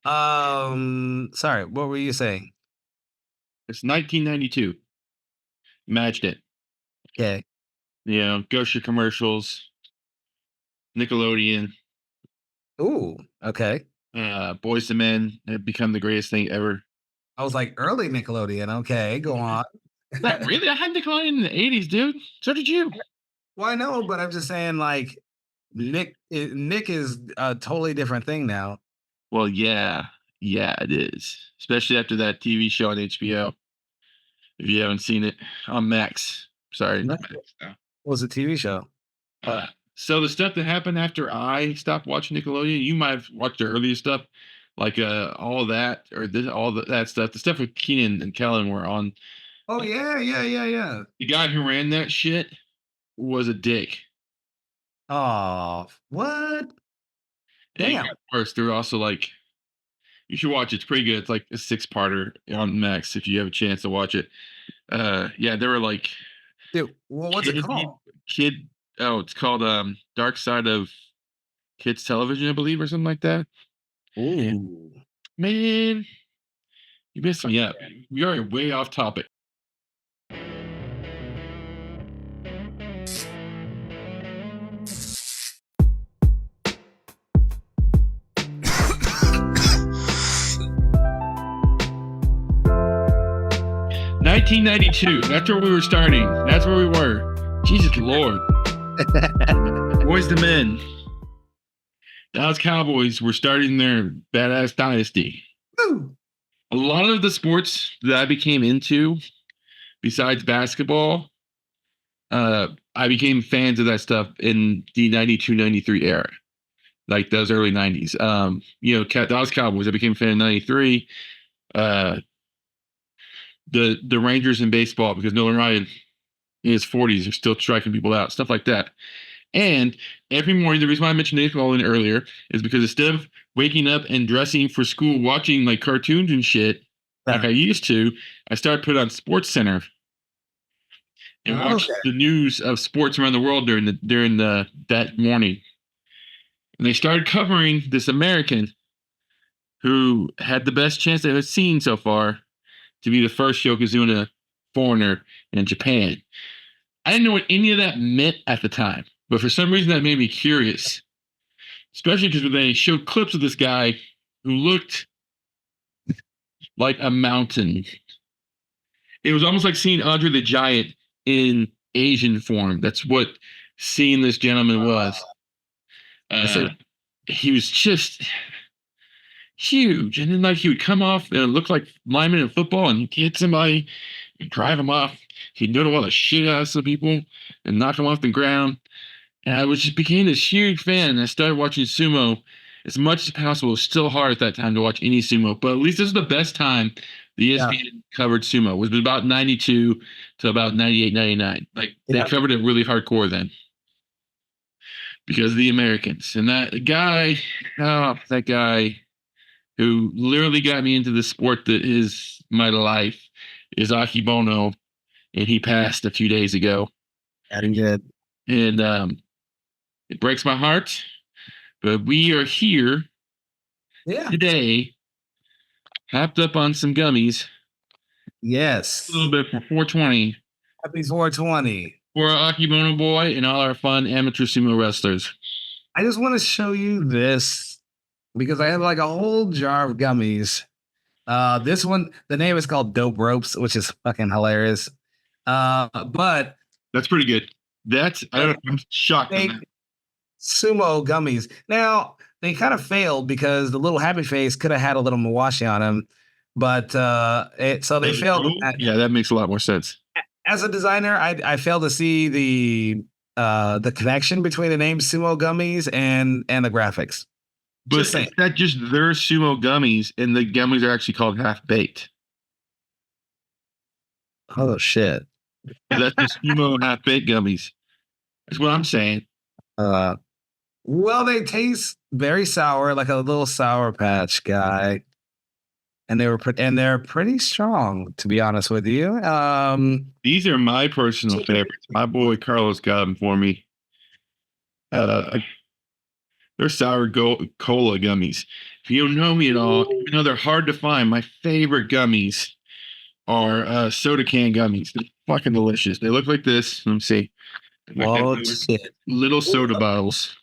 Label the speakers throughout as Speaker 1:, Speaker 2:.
Speaker 1: Sorry, what were you saying?
Speaker 2: It's 1992. Matched it.
Speaker 1: Okay.
Speaker 2: You know, Gosha commercials, Nickelodeon,
Speaker 1: Ooh, okay.
Speaker 2: Boys to Men have become the greatest thing ever.
Speaker 1: I was like early Nickelodeon. Okay, go on.
Speaker 2: Not really. I had Nickelodeon in the 80s, dude. So did you.
Speaker 1: Well, I know, but I'm just saying, like Nick is a totally different thing now.
Speaker 2: Well, yeah. Yeah, it is. Especially after that TV show on HBO. If you haven't seen it on Max. Sorry,
Speaker 1: What
Speaker 2: Max. No.
Speaker 1: was a TV show?
Speaker 2: So the stuff that happened after I stopped watching Nickelodeon, you might have watched the earlier stuff, like all that or that stuff. The stuff with Keenan and Kellen were on.
Speaker 1: Oh yeah, yeah, yeah, yeah.
Speaker 2: The guy who ran that shit was a dick.
Speaker 1: Oh, what?
Speaker 2: And it
Speaker 1: Damn.
Speaker 2: got worse. They're also like, you should watch it. It's pretty good. It's like a 6-parter on Max if you have a chance to watch it. Yeah, they were like
Speaker 1: Dude, well, what's it
Speaker 2: kid,
Speaker 1: called?
Speaker 2: kid. Oh, it's called Dark Side of Kids Television, I believe, or something like that. And
Speaker 1: Ooh.
Speaker 2: man, you messed me up. We are way off topic. 1992. That's where we were starting. That's where we were. Jesus Lord. Boys to Men. Dallas Cowboys were starting their badass dynasty.
Speaker 1: Woo.
Speaker 2: A lot of the sports that I became into, besides basketball, I became fans of that stuff in the 92, 93 era, like those early 90s. You know, Dallas Cowboys, I became a fan in 93. Uh, the Rangers in baseball, because Nolan Ryan in his 40s are still striking people out, stuff like that. And every morning, the reason why I mentioned Nickelodeon earlier is because instead of waking up and dressing for school, watching like cartoons and shit like I used to, I started putting on Sports Center and watched
Speaker 1: Okay.
Speaker 2: the news of sports around the world during the that morning. And they started covering this American who had the best chance they've seen so far to be the first Yokozuna foreigner in Japan. I didn't know what any of that meant at the time, but for some reason that made me curious, especially because when they showed clips of this guy who looked like a mountain. It was almost like seeing Andre the Giant in Asian form. That's what seeing this gentleman was. Uh, he was just huge, and then like he would come off and it looked like lineman in football, and he'd hit somebody, he'd drive him off. He'd noodle all the shit out of some people and knock them off the ground. And I was just became this huge fan. And I started watching sumo as much as possible. It was still hard at that time to watch any sumo, but at least this is the best time the ESPN covered sumo. It was about 92 to about 98, 99. Like they covered it really hardcore then because of the Americans. And that guy who literally got me into the sport that is my life is Akebono, and he passed a few days ago.
Speaker 1: That good.
Speaker 2: And it breaks my heart, but we are here today, hopped up on some gummies.
Speaker 1: Yes.
Speaker 2: A little bit for 420.
Speaker 1: Happy 420.
Speaker 2: For our Akebono boy and all our fun amateur sumo wrestlers.
Speaker 1: I just want to show you this because I have like a whole jar of gummies. This one, the name is called Dope Ropes, which is fucking hilarious. But
Speaker 2: that's pretty good. I'm shocked.
Speaker 1: Sumo gummies. Now they kind of failed because the little happy face could have had a little Mawashi on him, but so they failed.
Speaker 2: Yeah, that makes a lot more sense.
Speaker 1: As a designer, I failed to see the connection between the name Sumo Gummies and the graphics.
Speaker 2: But is that just their sumo gummies, and the gummies are actually called half baked?
Speaker 1: Oh shit!
Speaker 2: That's the sumo half baked gummies. That's what I'm saying.
Speaker 1: Well, they taste very sour, like a little Sour Patch guy, and they're pretty strong, to be honest with you.
Speaker 2: These are my personal favorites. My boy Carlos got them for me. They're cola gummies. If you don't know me at all, you know they're hard to find. My favorite gummies are soda can gummies. They're fucking delicious. They look like this. Let me see. Like
Speaker 1: Oh
Speaker 2: they're
Speaker 1: shit!
Speaker 2: little soda bottles.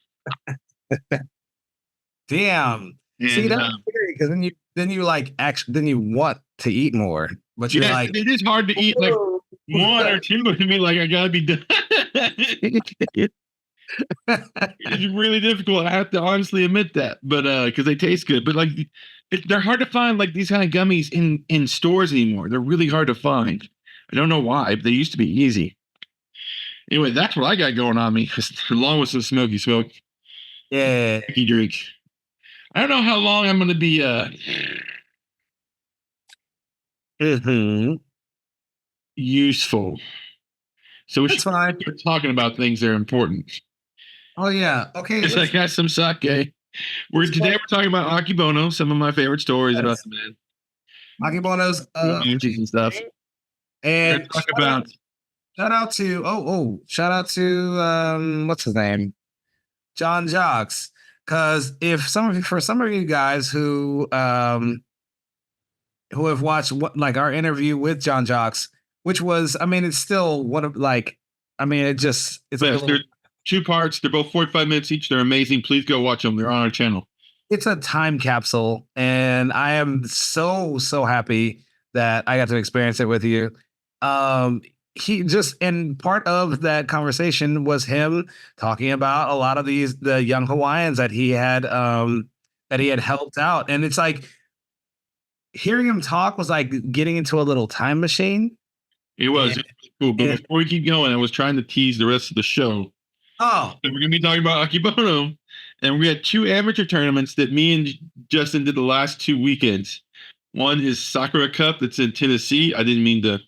Speaker 1: Damn. See,
Speaker 2: And
Speaker 1: that's scary because then you like actually then you want to eat more, but you're
Speaker 2: yeah,
Speaker 1: like,
Speaker 2: it is hard to eat like
Speaker 1: "Whoa."
Speaker 2: one or two. I mean, like I gotta be done. It's really difficult. I have to honestly admit that, but because they taste good, but like they're hard to find. Like these kind of gummies in stores anymore. They're really hard to find. I don't know why, but they used to be easy. Anyway, that's what I got going on me, along with some smoky smoke,
Speaker 1: Yeah.
Speaker 2: drink. I don't know how long I'm going to be
Speaker 1: Mm-hmm.
Speaker 2: useful. So we
Speaker 1: That's
Speaker 2: should
Speaker 1: fine.
Speaker 2: start talking about things that are important.
Speaker 1: Oh yeah. Okay.
Speaker 2: Yes, I got some sake. Today we're talking about Akebono, some of my favorite stories about the man.
Speaker 1: Akebono's
Speaker 2: Music and stuff. We're
Speaker 1: and
Speaker 2: gonna talk about
Speaker 1: shout out to what's his name? John Jocks. Cause if for some of you guys who have watched like our interview with John Jocks, which was, I mean, it's still one of like, I mean, it's
Speaker 2: yes,
Speaker 1: like a little,
Speaker 2: they're 2 parts. They're both 45 minutes each. They're amazing. Please go watch them. They're on our channel.
Speaker 1: it's a time capsule, and I am so happy that I got to experience it with you. He just, and part of that conversation was him talking about a lot of the young Hawaiians that he had helped out, and it's like hearing him talk was like getting into a little time machine.
Speaker 2: It was cool. But
Speaker 1: and-
Speaker 2: before we keep going, I was trying to tease the rest of the show.
Speaker 1: Oh,
Speaker 2: So we're gonna be talking about Akebono, and we had 2 amateur tournaments that me and Justin did the last 2 weekends. One is Sakura Cup that's in Tennessee. I didn't mean to.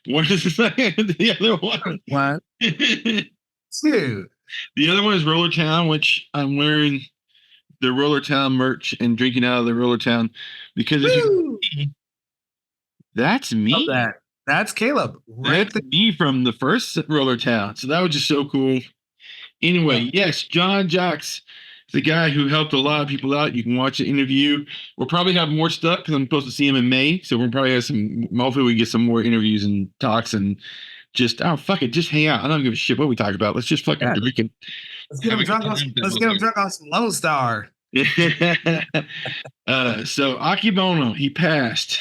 Speaker 2: What is the other one?
Speaker 1: what? Dude.
Speaker 2: The other one is Rollertown, which I'm wearing the Rollertown merch and drinking out of the Rollertown because if you see, that's me.
Speaker 1: Love that. That's Caleb.
Speaker 2: That's me from the first Rollertown. So that was just so cool. Anyway, yes, John Jocks is the guy who helped a lot of people out. You can watch the interview. We'll probably have more stuff because I'm supposed to see him in May. So we'll probably have hopefully we get some more interviews and talks and just, oh, fuck it, just hang out. I don't give a shit what we talk about. Let's just fucking drink it.
Speaker 1: Let's get him drunk on some Lone Star.
Speaker 2: So Akebono, he passed.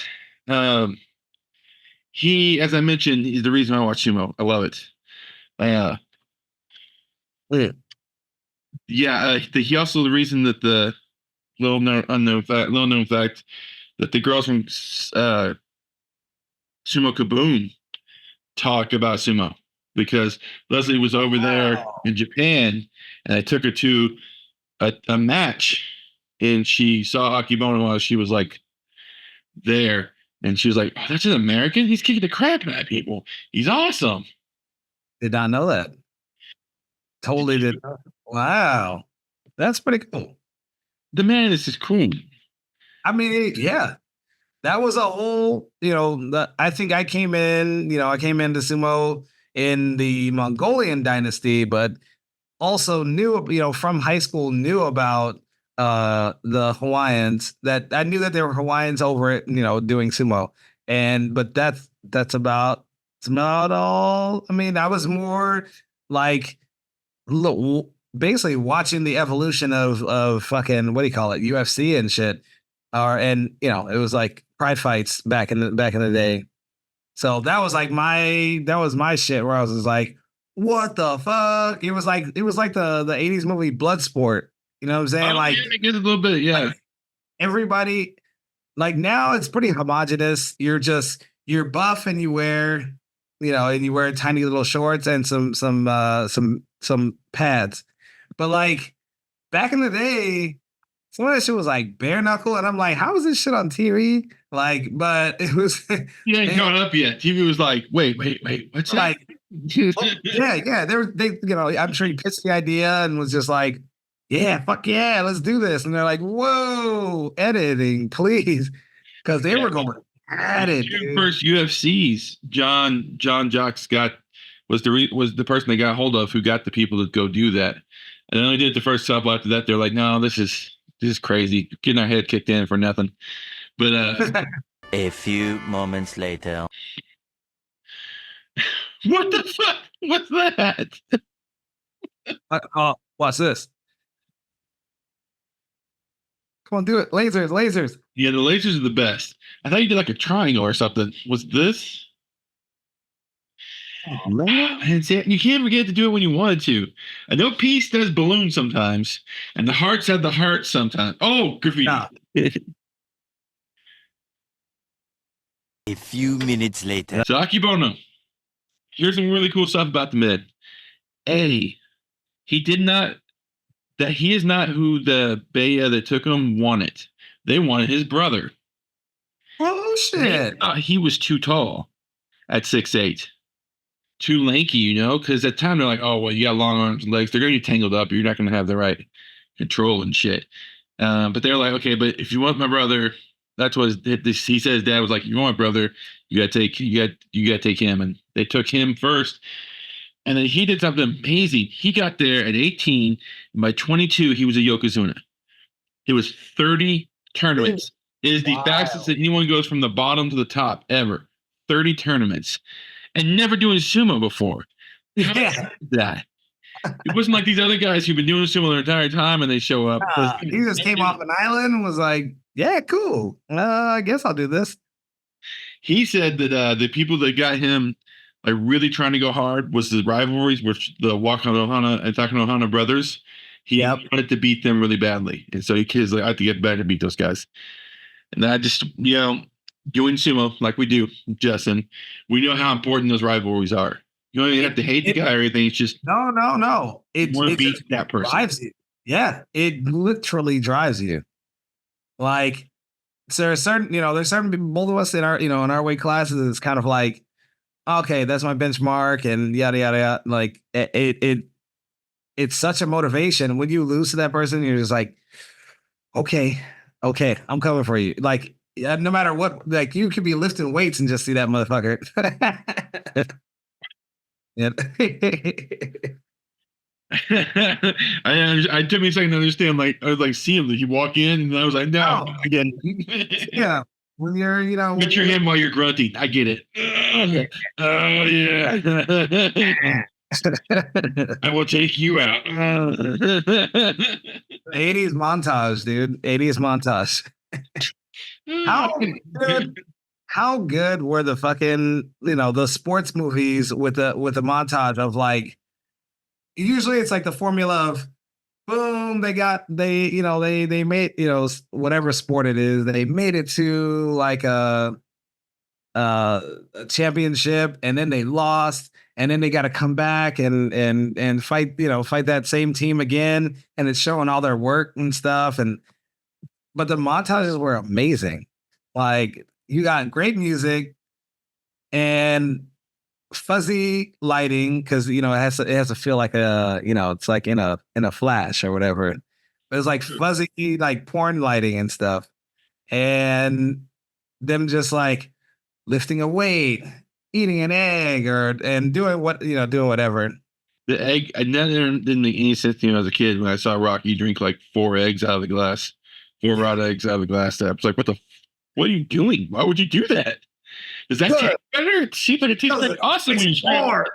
Speaker 2: He, as I mentioned, is the reason I watch sumo. I love it. He also the reason that the little known fact that the girls from Sumo Kaboom talk about sumo because Leslie was over there in Japan and I took her to a match and she saw Akebono while she was like there and she was like, oh, that's an American? He's kicking the crap out of people. He's awesome.
Speaker 1: Did not know that. Totally did. Wow. That's pretty cool.
Speaker 2: The man is just cool.
Speaker 1: I mean, yeah. That was a whole, I think I came into sumo in the Mongolian dynasty, but also knew, from high school, knew about the Hawaiians that I knew that there were Hawaiians over it, doing sumo. But that's about all. I mean, I was more like, basically watching the evolution of fucking, what do you call it, UFC and shit. It was like pride fights back in the day. So that was my shit where I was just like, what the fuck? It was like the 80s movie Bloodsport. You know what I'm saying? Like
Speaker 2: it gets a little bit, yeah.
Speaker 1: Like, everybody, like now it's pretty homogenous. You're buff and you wear, tiny little shorts and some pads. But like back in the day, some of that shit was like bare knuckle, and I'm like, how is this shit on TV? Like, but it was
Speaker 2: You ain't going up yet. TV was like, wait, what's
Speaker 1: like,
Speaker 2: that?
Speaker 1: yeah. I'm sure he pitched the idea and was just like, yeah, fuck yeah, let's do this. And they're like, whoa, editing, please, because they were going at it.
Speaker 2: First UFCs, John Jocks was the person they got hold of who got the people to go do that. And they only did it the first couple. After that, they're like, no, this is crazy. Getting our head kicked in for nothing. But
Speaker 3: A few moments later.
Speaker 2: what the fuck? What's that?
Speaker 1: Watch this. Come on, do it. Lasers.
Speaker 2: Yeah, the lasers are the best. I thought you did like a triangle or something. Was this? And see, you can't forget to do it when you wanted to. I know peace does balloons sometimes, and the hearts have the hearts sometimes. Oh, graffiti.
Speaker 1: Nah.
Speaker 3: A few minutes later.
Speaker 2: So Akebono, here's some really cool stuff about the mid. A, he did not that he is not who the Baya that took him wanted. They wanted his brother.
Speaker 1: Oh shit!
Speaker 2: He was too tall at 6'8". Too lanky, you know, because at the time they're like, oh, well, you got long arms and legs. They're going to get tangled up. You're not going to have the right control and shit. But they're like, okay, but if you want my brother, that's what he said. His dad was like, if you want my brother, you got to take him. And they took him first. And then he did something amazing. He got there at 18. And by 22, he was a Yokozuna. It was 30 tournaments. It is the fastest that anyone goes from the bottom to the top ever. 30 tournaments. And never doing sumo before.
Speaker 1: Yeah.
Speaker 2: That. It wasn't like these other guys who've been doing sumo their entire time and they show up.
Speaker 1: He just came off an island and was like, yeah, cool. I guess I'll do this.
Speaker 2: He said that the people that got him like really trying to go hard was the rivalries with the Wakanohana and Takanohana brothers. He wanted to beat them really badly. And so he was like, I have to get better to beat those guys. And I just, doing sumo like we do, Justin, we know how important those rivalries are. You don't even have to hate the guy or anything. It's just
Speaker 1: no. It
Speaker 2: beat that person.
Speaker 1: Drives you. Yeah, it literally drives you. Like, so there's certain people, both of us in our in our weight classes. It's kind of like, okay, that's my benchmark, and yada yada yada. Like it's such a motivation. When you lose to that person, you're just like, okay, I'm coming for you. Like, no matter what, like you could be lifting weights and just see that motherfucker. Yeah.
Speaker 2: I took me a second to understand. Like I was like, see him. Did he walk in? And I was like, no, again.
Speaker 1: Yeah. When you're,
Speaker 2: get your hand while you're grunting. I get it. Oh yeah. I will take you out.
Speaker 1: 80s montage, dude. 80s montage. How good were the fucking, the sports movies with the montage of like, usually it's like the formula of boom, they made, whatever sport it is, they made it to like a championship, and then they lost, and then they got to come back and fight that same team again, and it's showing all their work and stuff. But the montages were amazing. Like, you got great music and fuzzy lighting, because it has to feel like it's like in a flash or whatever. But it's like fuzzy, like porn lighting and stuff, and them just like lifting a weight, eating an egg, and doing whatever.
Speaker 2: The egg, I never didn't make any sense to me as a kid when I saw Rocky drink like 4 eggs out of the glass, 4 raw eggs out of the glass. I was like, what are you doing? Why would you do that? Does that taste better? It tastes like awesome when you more.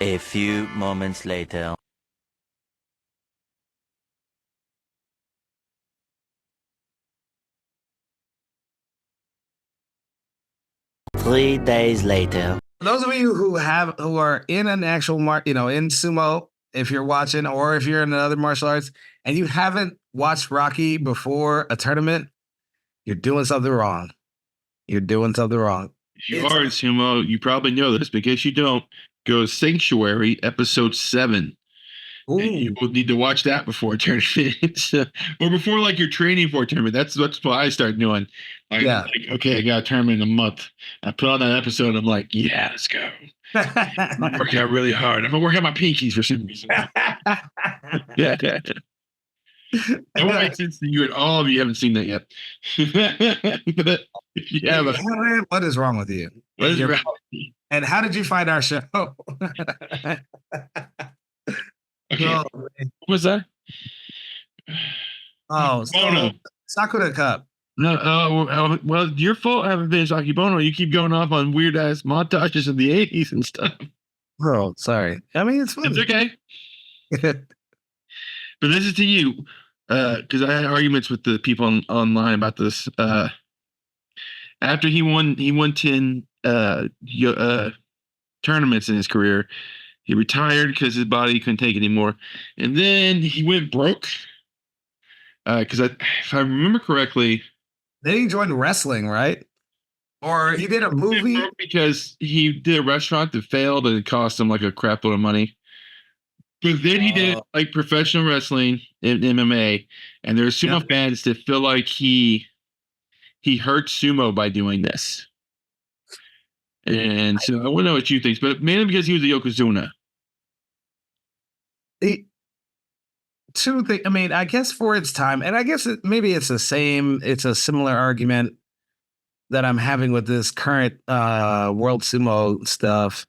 Speaker 3: A few moments later. Three days later.
Speaker 1: Those of you who are in an actual in sumo, if you're watching, or if you're in other martial arts and you haven't watched Rocky before a tournament, you're doing something wrong. You're doing something wrong.
Speaker 2: If you are in sumo, you probably know this. But in case you don't, go Sanctuary episode 7. You will need to watch that before a tournament, or before like you're training for a tournament. That's what I started doing. Like, okay, I got a tournament in a month. I put on that episode. And I'm like, yeah, let's go. I'm working out really hard. I'm gonna work out my pinkies for some reason. Yeah. That won't make sense to you at all if you haven't seen that yet. But if you haven't,
Speaker 1: what is wrong with you?
Speaker 2: What is wrong?
Speaker 1: And how did you find our show?
Speaker 2: Okay,
Speaker 1: Oh,
Speaker 2: what was that?
Speaker 1: oh,
Speaker 2: Bono.
Speaker 1: so Sakura Cup.
Speaker 2: No, well, your fault. I haven't finished Akebono. You keep going off on weird ass montages of the '80s and stuff.
Speaker 1: Oh, sorry. I mean, it's
Speaker 2: It's
Speaker 1: funny.
Speaker 2: okay. But this is to you, because I had arguments with the people online about this. After he won 10 tournaments in his career. He retired because his body couldn't take it anymore, and then he went broke. Because if I remember correctly,
Speaker 1: Then he joined wrestling, right? Or he did a movie.
Speaker 2: because he did a restaurant that failed and it cost him like a crap load of money. But then he did like professional wrestling in MMA, and there's sumo fans that feel like he hurt sumo by doing this. And so I want to know what you think, but mainly because he was a Yokozuna.
Speaker 1: Two things. I mean, I guess for its time, and I guess maybe it's a similar argument that I'm having with this current World Sumo stuff.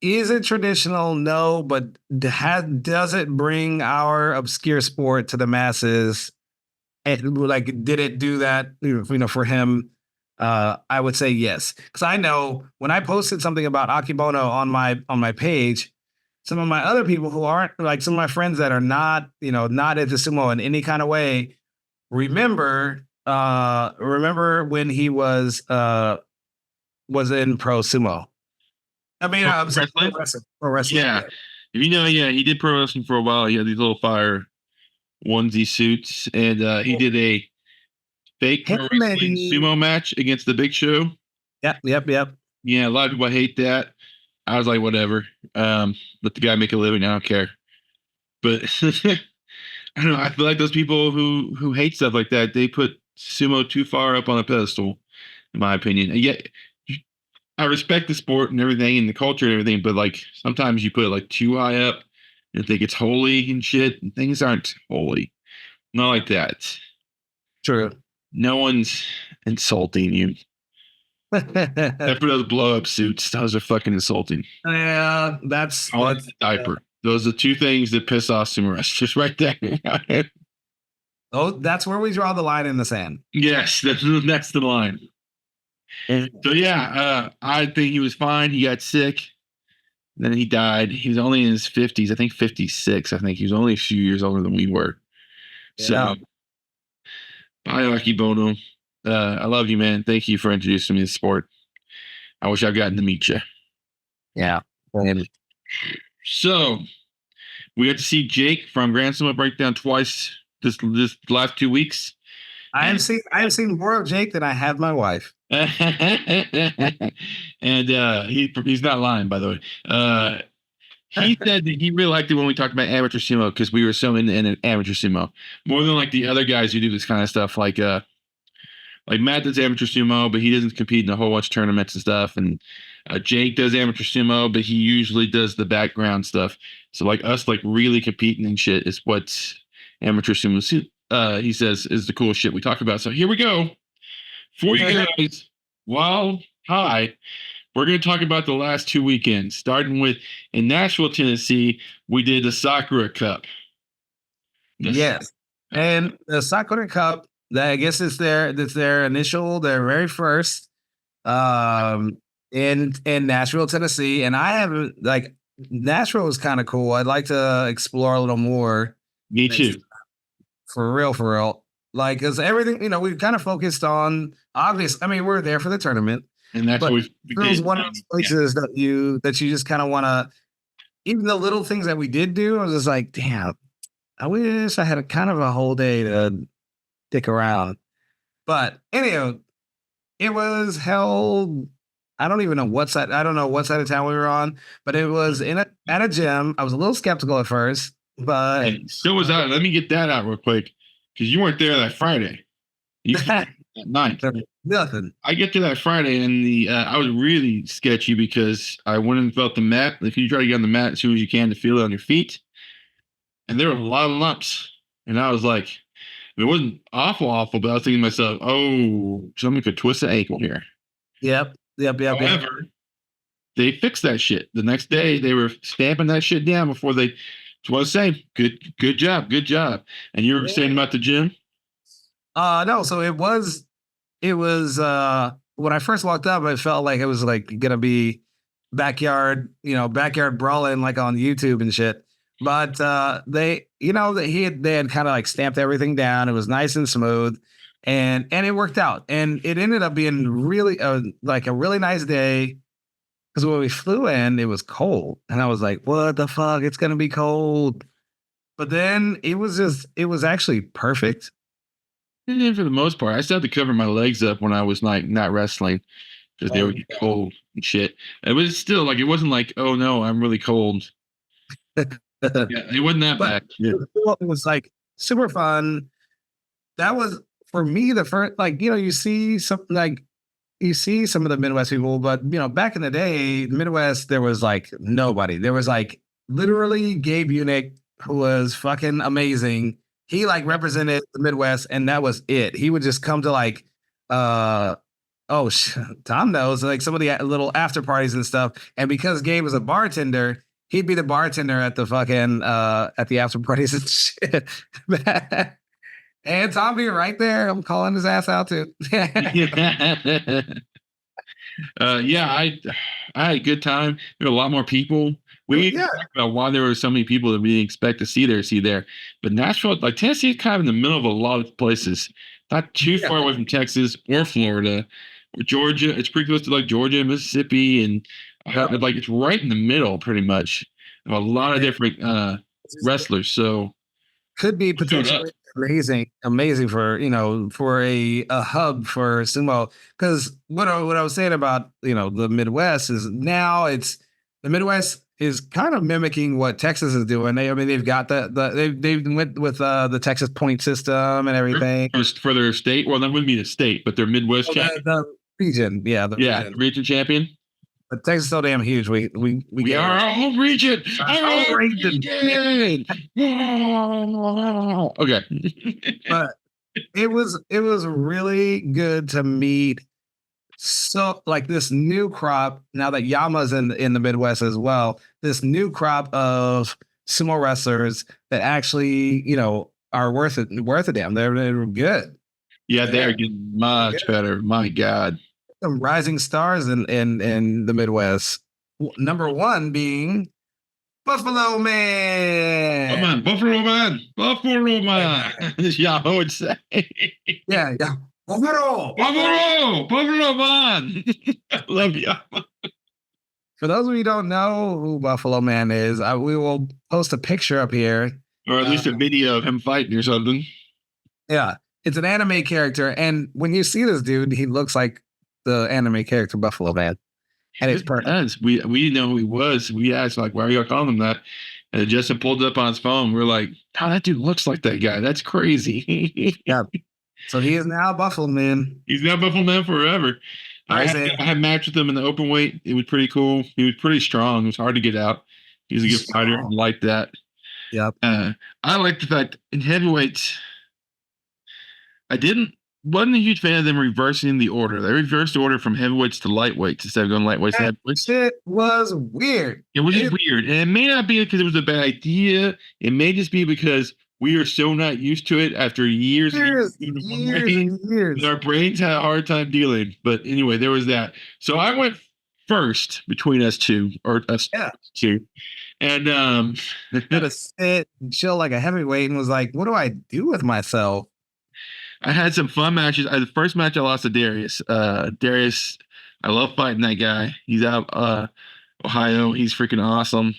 Speaker 1: Is it traditional? No, but does it bring our obscure sport to the masses? And like, did it do that? For him, I would say yes, because I know when I posted something about Akebono on my page, some of my other people who aren't, like some of my friends that are not not into sumo in any kind of way, remember when he was in pro sumo. I mean, I'm sorry, pro wrestling.
Speaker 2: Yeah. If you know, he did pro wrestling for a while. He had these little fire onesie suits, and he did a fake pro wrestling sumo match against the Big Show.
Speaker 1: Yep.
Speaker 2: Yeah, a lot of people hate that. I was like, whatever. Let the guy make a living. I don't care. But I don't know. I feel like those people who hate stuff like that, they put sumo too far up on a pedestal, in my opinion. And yet, I respect the sport and everything and the culture and everything, but like sometimes you put it like too high up and think it's holy and shit, and things aren't holy. Not like that.
Speaker 1: True.
Speaker 2: No one's insulting you. Except for those blow up suits. Those are fucking insulting.
Speaker 1: Yeah, that's
Speaker 2: the diaper. Those are two things that piss off sumo wrestlers right there.
Speaker 1: Oh, that's where we draw the line in the sand.
Speaker 2: Yes, that's the line. So I think he was fine. He got sick. Then he died. He was only in his 50s. I think 56. I think he was only a few years older than we were. So, bye, Akebono. I love you, man. Thank you for introducing me to the sport. I wish I'd gotten to meet you.
Speaker 1: Yeah.
Speaker 2: So, we got to see Jake from Grand Sumo Breakdown twice this last 2 weeks.
Speaker 1: I have seen more of Jake than I have my wife.
Speaker 2: And he's not lying, by the way. He said that he really liked it when we talked about amateur sumo because we were so in amateur sumo more than like the other guys who do this kind of stuff. Like Matt does amateur sumo, but he doesn't compete in a whole bunch of tournaments and stuff. And Jake does amateur sumo, but he usually does the background stuff. So like us, like really competing and shit is what amateur sumo he says is the coolest shit we talk about. So here we go. For you guys, we're going to talk about the last 2 weekends, starting with in Nashville, Tennessee, we did the Sakura Cup.
Speaker 1: Yes. And the Sakura Cup, I guess it's their very first in Nashville, Tennessee. And I haven't, like, Nashville is kind of cool. I'd like to explore a little more.
Speaker 2: Me too.
Speaker 1: For real. Like, because everything, we've kind of focused on obvious. I mean, we're there for the tournament.
Speaker 2: And that's what we
Speaker 1: did. One of those places that you just kind of want to, even the little things that we did do, I was just like, damn, I wish I had a kind of a whole day to stick around. But anyhow, it was held. I don't even know what side. I don't know what side of town we were on, but it was at a gym. I was a little skeptical at first, but
Speaker 2: so was I. Let me get that out real quick because you weren't there that Friday. You that night.
Speaker 1: Nothing.
Speaker 2: I get to that Friday and I was really sketchy because I went and felt the mat. If you try to get on the mat as soon as you can to feel it on your feet, and there were a lot of lumps, and I was like, it wasn't awful, but I was thinking to myself, oh, someone could twist an ankle here.
Speaker 1: Yep.
Speaker 2: However, they fixed that shit. The next day, they were stamping that shit down before they. Just want to say, good job, good job. And you were saying about the gym?
Speaker 1: No, so it was when I first walked up, it felt like it was like gonna be backyard brawling like on YouTube and shit. But they had kind of like stamped everything down. It was nice and smooth, and it worked out. And it ended up being really like a really nice day. Because when we flew in, it was cold, and I was like, "What the fuck? It's gonna be cold." But then it was actually perfect.
Speaker 2: And for the most part, I still had to cover my legs up when I was like not wrestling because they would get cold and shit. It was still like it wasn't like, oh no, I'm really cold. Yeah, it wasn't that
Speaker 1: But
Speaker 2: bad. Yeah.
Speaker 1: it was like super fun. That was for me the first, like, you see some of the Midwest people, but back in the day, the Midwest, there was like nobody. There was like literally Gabe Unick, who was fucking amazing. He like represented the Midwest, and that was it. He would just come to like, uh, Tom knows, like some of the little after parties and stuff. And because Gabe was a bartender, he'd be the bartender at the fucking at the after parties and shit. And Tom being right there, I'm calling his ass out too.
Speaker 2: Yeah, I had a good time. There were a lot more people. We
Speaker 1: Yeah.
Speaker 2: talked about why there were so many people that we didn't expect to see there. But Nashville, like Tennessee, is kind of in the middle of a lot of places. Not too far away from Texas or Florida or Georgia. It's pretty close to like Georgia and Mississippi, and like it's right in the middle, pretty much, of a lot of different wrestlers. So
Speaker 1: Could be potentially amazing for a hub for sumo. Because what I was saying about the Midwest is now the Midwest is kind of mimicking what Texas is doing. They've got they've went with the Texas point system and everything.
Speaker 2: for their state, well, that wouldn't be the state, but their Midwest champion.
Speaker 1: The region,
Speaker 2: Region champion.
Speaker 1: But Texas is so damn huge. We
Speaker 2: are our home region.
Speaker 1: Our home region.
Speaker 2: Okay.
Speaker 1: But it was really good to meet like this new crop, now that Yama's in the Midwest as well, this new crop of sumo wrestlers that actually are worth a damn. They're good.
Speaker 2: Yeah, they're getting much better. My God.
Speaker 1: Some rising stars in the Midwest. Number one being Buffalo Man.
Speaker 2: Come on, Buffalo Man. Buffalo Man. As Yama would say.
Speaker 1: Yeah. Buffalo
Speaker 2: Man. I love Yama.
Speaker 1: For those of you who don't know who Buffalo Man is, we will post a picture up here.
Speaker 2: Or at least a video of him fighting or something.
Speaker 1: Yeah. It's an anime character. And when you see this dude, he looks like the anime character Buffalo Man. And it's perfect.
Speaker 2: We didn't know who he was. We asked, like, why are you calling him that? And Justin pulled it up on his phone. We're like, oh, that dude looks like that guy. That's crazy.
Speaker 1: Yeah. So he is now Buffalo Man.
Speaker 2: He's now Buffalo Man forever. I had a match with him in the open weight. It was pretty cool. He was pretty strong. It was hard to get out. He was a good fighter. I like that.
Speaker 1: Yep.
Speaker 2: I like the fact in heavyweights, wasn't a huge fan of them reversing the order. They reversed the order from heavyweights to lightweights instead of going lightweights to heavyweights.
Speaker 1: It was weird.
Speaker 2: It was just weird. And it may not be because it was a bad idea. It may just be because we are so not used to it after years.
Speaker 1: Years.
Speaker 2: Our brains had a hard time dealing. But anyway, there was that. So I went first between us two. Two. And
Speaker 1: had to sit and chill like a heavyweight and was like, what do I do with myself?
Speaker 2: I had some fun matches. The first match I lost to Darius. Darius, I love fighting that guy. He's out Ohio. He's freaking awesome.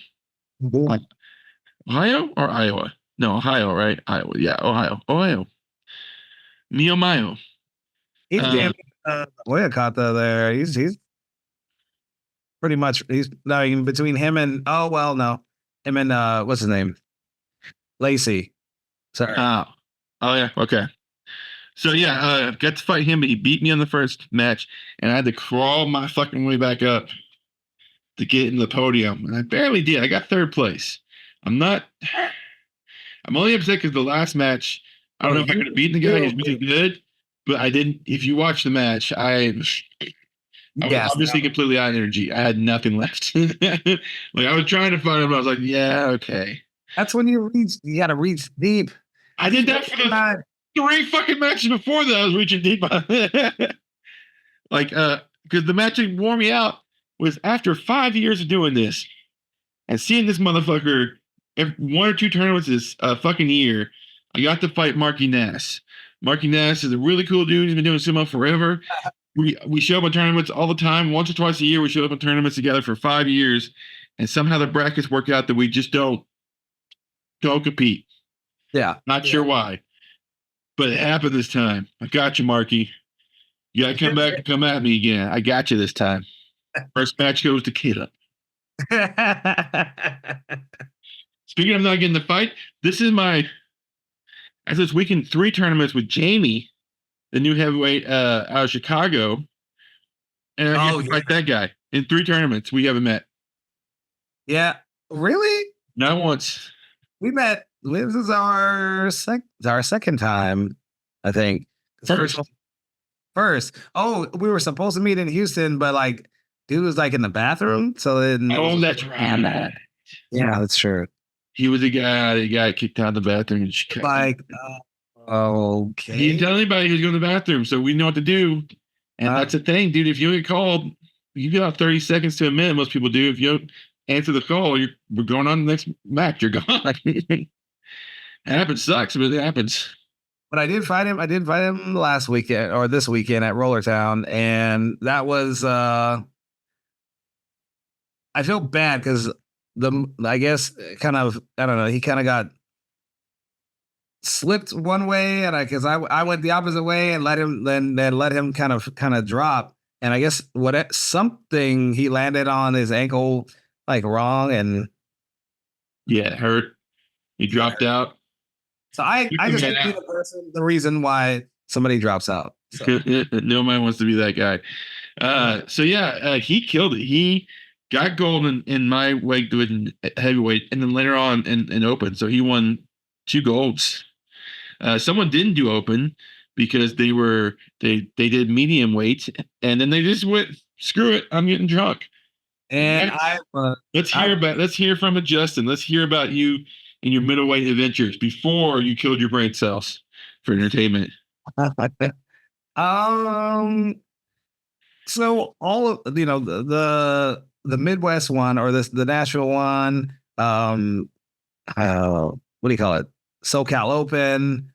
Speaker 2: Ohio or Iowa? No, Ohio, right? Iowa. Yeah, Ohio. Mio Mayo.
Speaker 1: He's Oyakata there. He's pretty much between him and him and what's his name? Lacey. Sorry.
Speaker 2: Oh yeah, okay. So yeah, got to fight him, but he beat me on the first match, and I had to crawl my fucking way back up to get in the podium, and I barely did. I got third place. I'm only upset because the last match, I don't know if I could have beaten the guy. He's really good, but I didn't. If you watch the match, I was obviously completely out of energy. I had nothing left. Like I was trying to find him. I was like, yeah, okay.
Speaker 1: That's when you got to reach deep.
Speaker 2: I did that for the 3 fucking matches before that. I was reaching deep. Like, because the match that wore me out was after 5 years of doing this and seeing this motherfucker 1 or 2 tournaments this fucking year. I got to fight Marky Nass. Marky Nass is a really cool dude. He's been doing sumo forever. We show up in tournaments all the time. Once or twice a year, we show up in tournaments together for 5 years, and somehow the brackets work out that we just don't compete.
Speaker 1: Yeah,
Speaker 2: not sure why, but it happened this time. I got you, Marky. You gotta come back and come at me again. I got you this time. First match goes to Caleb. Speaking of not getting the fight, this is this weekend 3 tournaments with Jamie, the new heavyweight out of Chicago, and I get to fight that guy in 3 tournaments. We haven't met.
Speaker 1: Yeah, really?
Speaker 2: Not once.
Speaker 1: We met. This is our second time, I think. First. Oh, we were supposed to meet in Houston, but like, dude was like in the bathroom. So then.
Speaker 2: Oh, that's right.
Speaker 1: Yeah, that's true.
Speaker 2: He was the guy that got kicked out of the bathroom in Chicago.
Speaker 1: Like, okay.
Speaker 2: He didn't tell anybody he was going to the bathroom, so we know what to do. And that's the thing, dude. If you get called, you get out 30 seconds to a minute. Most people do. If you don't answer the call, we're going on the next match. You're gone. It happens. Sucks, but it happens.
Speaker 1: But I did fight him last weekend or this weekend at Rollertown, and that was I feel bad because I guess kind of I don't know, he kind of got slipped one way, and I went the opposite way and let him let him kind of drop, and I guess something he landed on his ankle like wrong, and
Speaker 2: yeah, it hurt. He dropped out.
Speaker 1: So I just be the reason why somebody drops out. So.
Speaker 2: No man wants to be that guy. So he killed it. He got gold in my weight division heavyweight, and then later on in open. So he won 2 golds. Someone didn't do open because they did medium weight, and then they just went, screw it, I'm getting drunk.
Speaker 1: And
Speaker 2: let's hear from Justin. Let's hear about you in your middleweight adventures before you killed your brain cells for entertainment.
Speaker 1: So all of the Midwest one or the Nashville one, what do you call it? SoCal Open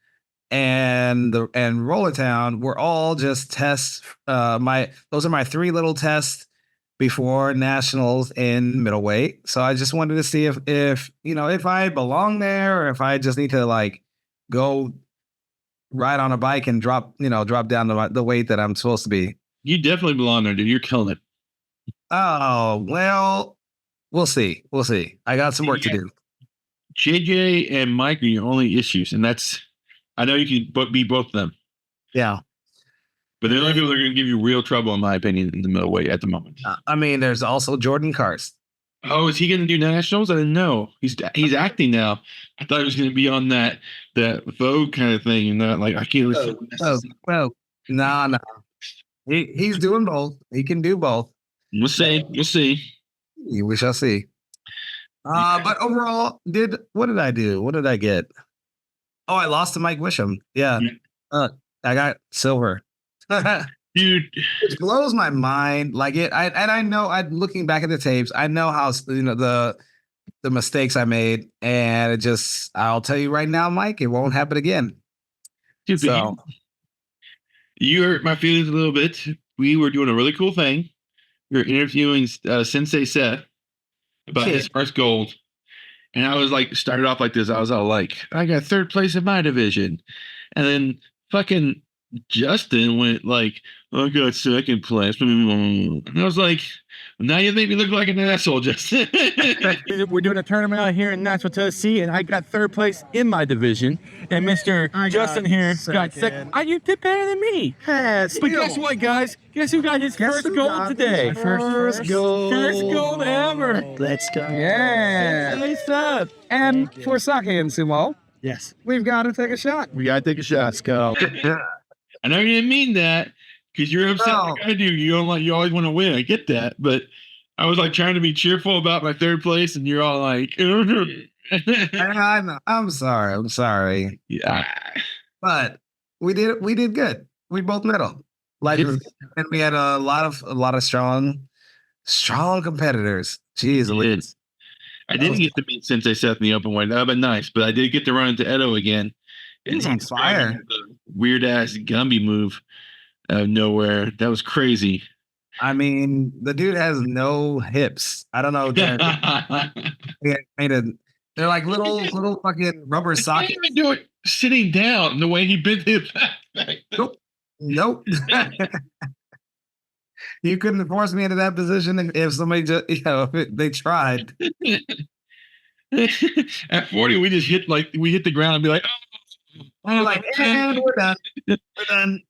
Speaker 1: and Rollertown were all just tests. Those are my 3 little tests before nationals in middleweight. So I just wanted to see if I belong there or if I just need to like go ride on a bike and drop down the weight that I'm supposed to be.
Speaker 2: You definitely belong there, dude. You're killing it.
Speaker 1: Oh, well, we'll see. I got some work to do.
Speaker 2: JJ and Mike are your only issues, and I know you can be both of them.
Speaker 1: Yeah.
Speaker 2: But the only people that are going to give you real trouble, in my opinion, in the middleweight at the moment.
Speaker 1: I mean, there's also Jordan Karst.
Speaker 2: Oh, is he going to do nationals? I didn't know. He's acting now. I thought he was going to be on that Vogue kind of thing, and not like I can't listen.
Speaker 1: Well, no. He's doing both. He can do both.
Speaker 2: We'll see.
Speaker 1: We shall see. But overall, what did I do? What did I get? Oh, I lost to Mike Wisham. Yeah. I got silver.
Speaker 2: Dude,
Speaker 1: it blows my mind. Like I know. I'm looking back at the tapes. I know how the mistakes I made, and I'll tell you right now, Mike, it won't happen again.
Speaker 2: Dude, so you hurt my feelings a little bit. We were doing a really cool thing. We were interviewing Sensei Seth about his first gold, and I was like, started off like this. I was all like, I got 3rd place in my division, and then fucking Justin went like, I got 2nd place. And I was like, now you make me look like an asshole, Justin.
Speaker 4: We're doing a tournament out here in Nashville, Tennessee, and I got 3rd place in my division. And Mr. Justin here got 2nd. You did better than me. But guess what, guys? Guess who got his first gold today?
Speaker 1: First gold.
Speaker 4: First gold ever.
Speaker 3: Let's go.
Speaker 1: Yeah.
Speaker 4: Nice up.
Speaker 1: And for Sake and Sumo,
Speaker 3: Yes.
Speaker 1: we've got to take a shot.
Speaker 4: We got to take a shot. Let's go.
Speaker 2: I know you didn't mean that, because you're upset
Speaker 1: No.
Speaker 2: like I do. You don't like. You always want to win. I get that, but I was like trying to be cheerful about my third place, and you're all like,
Speaker 1: I know. I'm sorry. I'm sorry.
Speaker 2: yeah.
Speaker 1: But we did good. We both medal. Like,
Speaker 2: Yes.
Speaker 1: and we had a lot of strong competitors. Jeez,
Speaker 2: We did. I didn't get to meet Sensei Seth in the open weight. That would have been nice, but I did get to run into Edo again.
Speaker 1: He was on fire.
Speaker 2: Weird ass Gumby move out of nowhere. That was crazy.
Speaker 1: I mean, the dude has no hips. I don't know. They're like little fucking rubber
Speaker 2: I can't
Speaker 1: sockets.
Speaker 2: even do it sitting down the way he bent it back.
Speaker 1: Nope. You couldn't force me into that position if somebody just, if they tried.
Speaker 2: At 40, we just hit the ground and be like,
Speaker 1: I'm like, and we're done. We're done.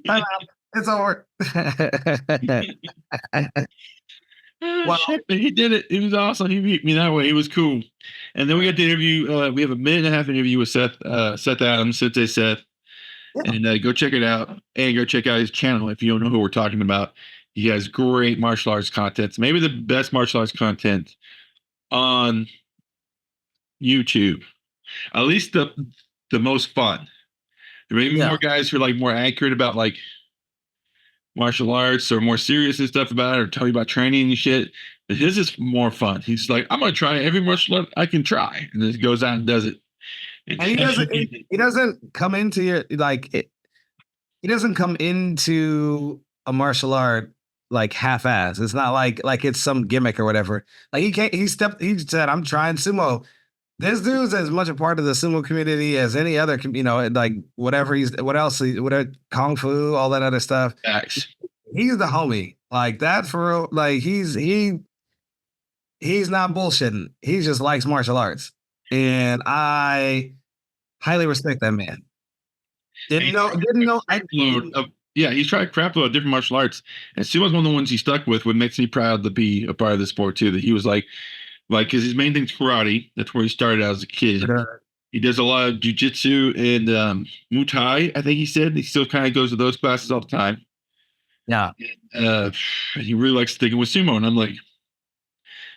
Speaker 1: Time out. It's over.
Speaker 2: Wow. Shit, but he did it. It was awesome. He beat me that way. He was cool. And then we got the interview. We have a 1.5-minute interview with Seth Adams, Sensei Seth.
Speaker 1: Yeah.
Speaker 2: And go check it out. And go check out his channel if you don't know who we're talking about. He has great martial arts content. Maybe the best martial arts content on YouTube. At least the most fun. There may be more guys who are like more accurate about like martial arts or more serious and stuff about it or tell you about training and shit. But his is more fun. He's like, I'm gonna try every martial art I can try. And then he goes out and does it.
Speaker 1: And he doesn't come into your he doesn't come into a martial art like half-ass. It's not like it's some gimmick or whatever. Like he said, I'm trying sumo. This dude's as much a part of the sumo community as any other, like whatever kung fu, all that other stuff.
Speaker 2: Facts.
Speaker 1: He's the homie. Like that for real. Like he's not bullshitting. He just likes martial arts. And I highly respect that man. Didn't know.
Speaker 2: Yeah, he's tried crap load of different martial arts, and sumo's one of the ones he stuck with. What makes me proud to be a part of the sport too. That he was like, because his main thing's karate. That's where he started out as a kid. He does a lot of jujitsu and Muay Thai. I think he said he still kind of goes to those classes all the time.
Speaker 1: Yeah,
Speaker 2: he really likes sticking with sumo, and I'm like,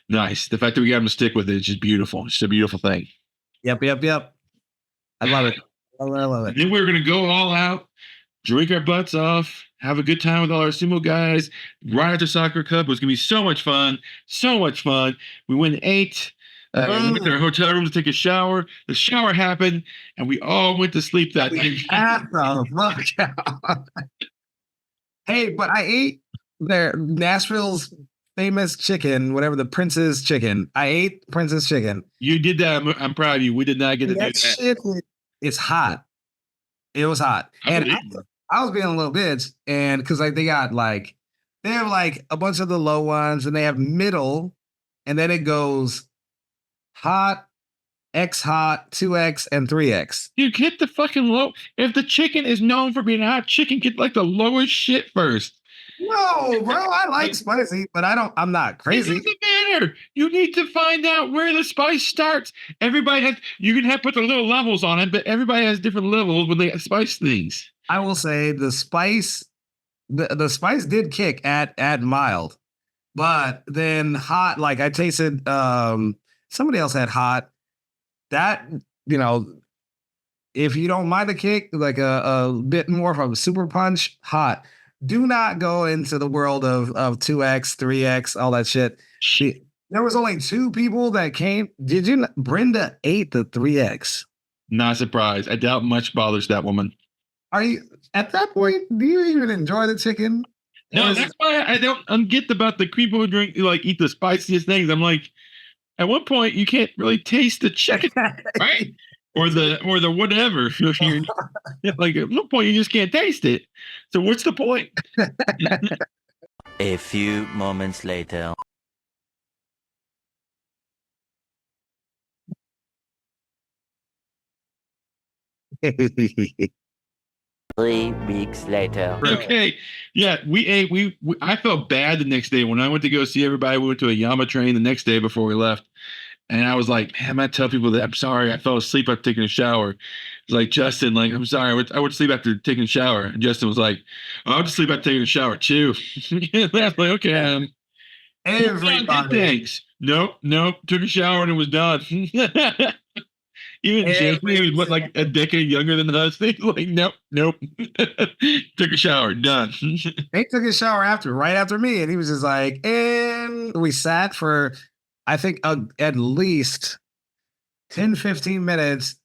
Speaker 2: nice. The fact that we got him to stick with it is just beautiful. It's just a beautiful thing.
Speaker 1: Yep. I love it. I love it.
Speaker 2: And then we're gonna go all out, drink our butts off, have a good time with all our sumo guys. Right after Sakura Cup, it was gonna be so much fun. So much fun. We went and ate. We went to our hotel room to take a shower. The shower happened, and we all went to sleep that night.
Speaker 1: Hey, but I ate Nashville's famous chicken, whatever, the Prince's chicken. I ate Prince's chicken.
Speaker 2: You did that. I'm proud of you. We did not get to do that.
Speaker 1: Shit, it's hot. It was hot. And I was being a little bitch, and because they have like a bunch of the low ones, and they have middle, and then it goes hot, X hot, 2X, and 3X.
Speaker 2: You get the fucking low. If the chicken is known for being hot, chicken get like the lowest shit first.
Speaker 1: No, bro, I like spicy, but I'm not crazy.
Speaker 2: It doesn't matter. You need to find out where the spice starts. You can put the little levels on it, but everybody has different levels when they spice things.
Speaker 1: I will say the spice did kick at mild, but then hot, like I tasted, somebody else had hot. That, if you don't mind the kick, like a bit more from a super punch, hot. Do not go into the world of 2X, 3X, all that shit. There was only 2 people that came. Brenda ate the 3X.
Speaker 2: Not surprised. I doubt much bothers that woman.
Speaker 1: Are you, at that point, do you even enjoy the chicken?
Speaker 2: No, that's why I don't get about the people who eat the spiciest things. I'm like, at one point, you can't really taste the chicken, right? Or the whatever. Like at one point you just can't taste it. So what's the point?
Speaker 3: A few moments later. Three weeks later.
Speaker 2: Okay. Yeah, we ate. I felt bad the next day when I went to go see everybody. We went to a Yama train the next day before we left. And I was like, man, I might tell people that I'm sorry. I fell asleep after taking a shower. like, Justin, like, I'm sorry, I would sleep after taking a shower. And Justin was like, oh, I'll just sleep after taking a shower too. I was like, okay,
Speaker 1: Everybody.
Speaker 2: thanks. Nope. Took a shower and it was done. Even Jesse, who's what, like a decade younger than us, they like, nope. Took a shower, done.
Speaker 1: He took a shower right after me, and he was just like, and we sat for, I think, at least 10, 15 minutes.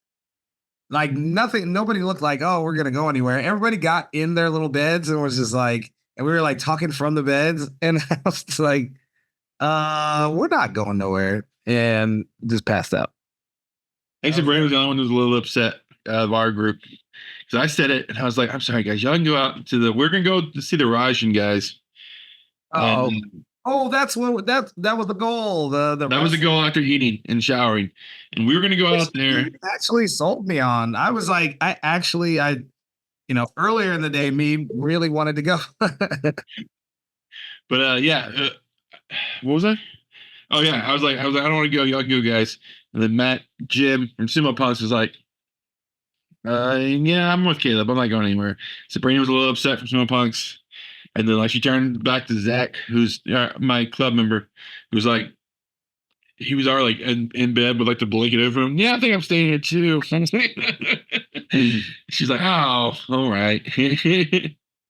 Speaker 1: Like nobody looked like, oh, we're gonna go anywhere. Everybody got in their little beds and was just like, and we were like talking from the beds, and I was just like, we're not going nowhere, and just passed out.
Speaker 2: Thanks to Brandon was the only one who was a little upset out of our group. Because I said it and I was like, I'm sorry, guys. Y'all can go out to we're going to go to see the Rajan guys.
Speaker 1: That's what that was the goal. That
Speaker 2: was the goal after eating and showering. And we were going to go out there.
Speaker 1: Actually sold me on. I was like, earlier in the day, me really wanted to go.
Speaker 2: But what was I? Oh yeah, I was like, I don't want to go. Y'all can go, guys. And then Matt, Jim, and Sumo Punks was like, yeah, I'm with Caleb. I'm not going anywhere. Sabrina was a little upset from Sumo Punks. And then like she turned back to Zach, who's my club member, who was like, he was already like in bed with like the blanket over him. Yeah, I think I'm staying here too. She's like, oh, all right.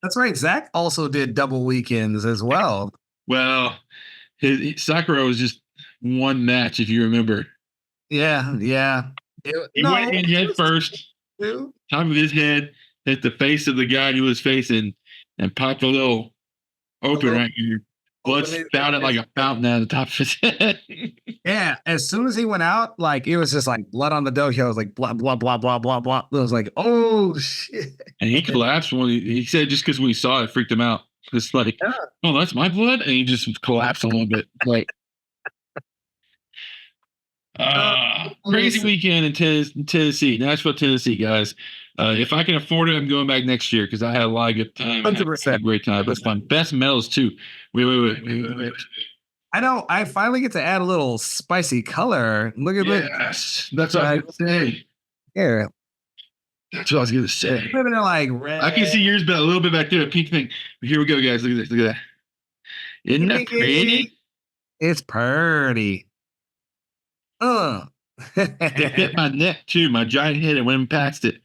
Speaker 1: That's right. Zach also did double weekends as well.
Speaker 2: Well, his Sakura was just one match, if you remember.
Speaker 1: Yeah.
Speaker 2: He went in head first, top of his head, hit the face of the guy he was facing, and popped a little open right here. Blood spouted like a fountain out of the top of his head.
Speaker 1: Yeah, as soon as he went out, like it was just like blood on the dough. I was like blah blah blah blah blah blah. It was like, oh shit.
Speaker 2: And he collapsed when he said just because when he saw it, freaked him out. It's like, oh, that's my blood, and he just collapsed a little bit. Like, crazy weekend in Tennessee, Nashville, Tennessee, guys. If I can afford it, I'm going back next year because I had a lot of good time.
Speaker 1: 100%.
Speaker 2: Great time. It was fun. Best medals too. Wait.
Speaker 1: I know. I finally get to add a little spicy color. Look at this.
Speaker 2: Yes, that's what I was going to say.
Speaker 1: Yeah,
Speaker 2: that's what I was going to say.
Speaker 1: Women are like red.
Speaker 2: I can see yours, but a little bit back there, a pink thing. Here we go, guys. Look at this. Look at that. Isn't that pretty?
Speaker 1: It's pretty.
Speaker 2: It hit my neck too. My giant head. It went past it.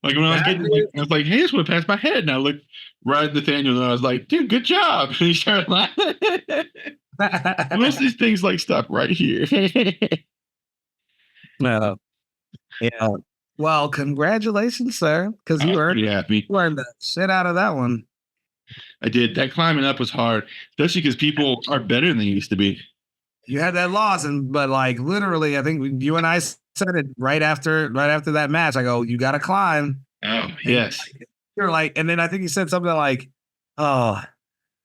Speaker 2: Like when I was getting, I was like, "Hey, this went past my head." And I looked right at Nathaniel, and I was like, "Dude, good job!" And he started laughing. Most of these things like stop right here.
Speaker 1: No. Yeah. Well, congratulations, sir, because you earned the shit out of that one.
Speaker 2: I did. That climbing up was hard, especially because people are better than they used to be.
Speaker 1: You had that loss, but like literally, I think you and I said it right after that match. I go, you got to climb.
Speaker 2: Oh yes.
Speaker 1: You're like, and then I think you said something like, "Oh, I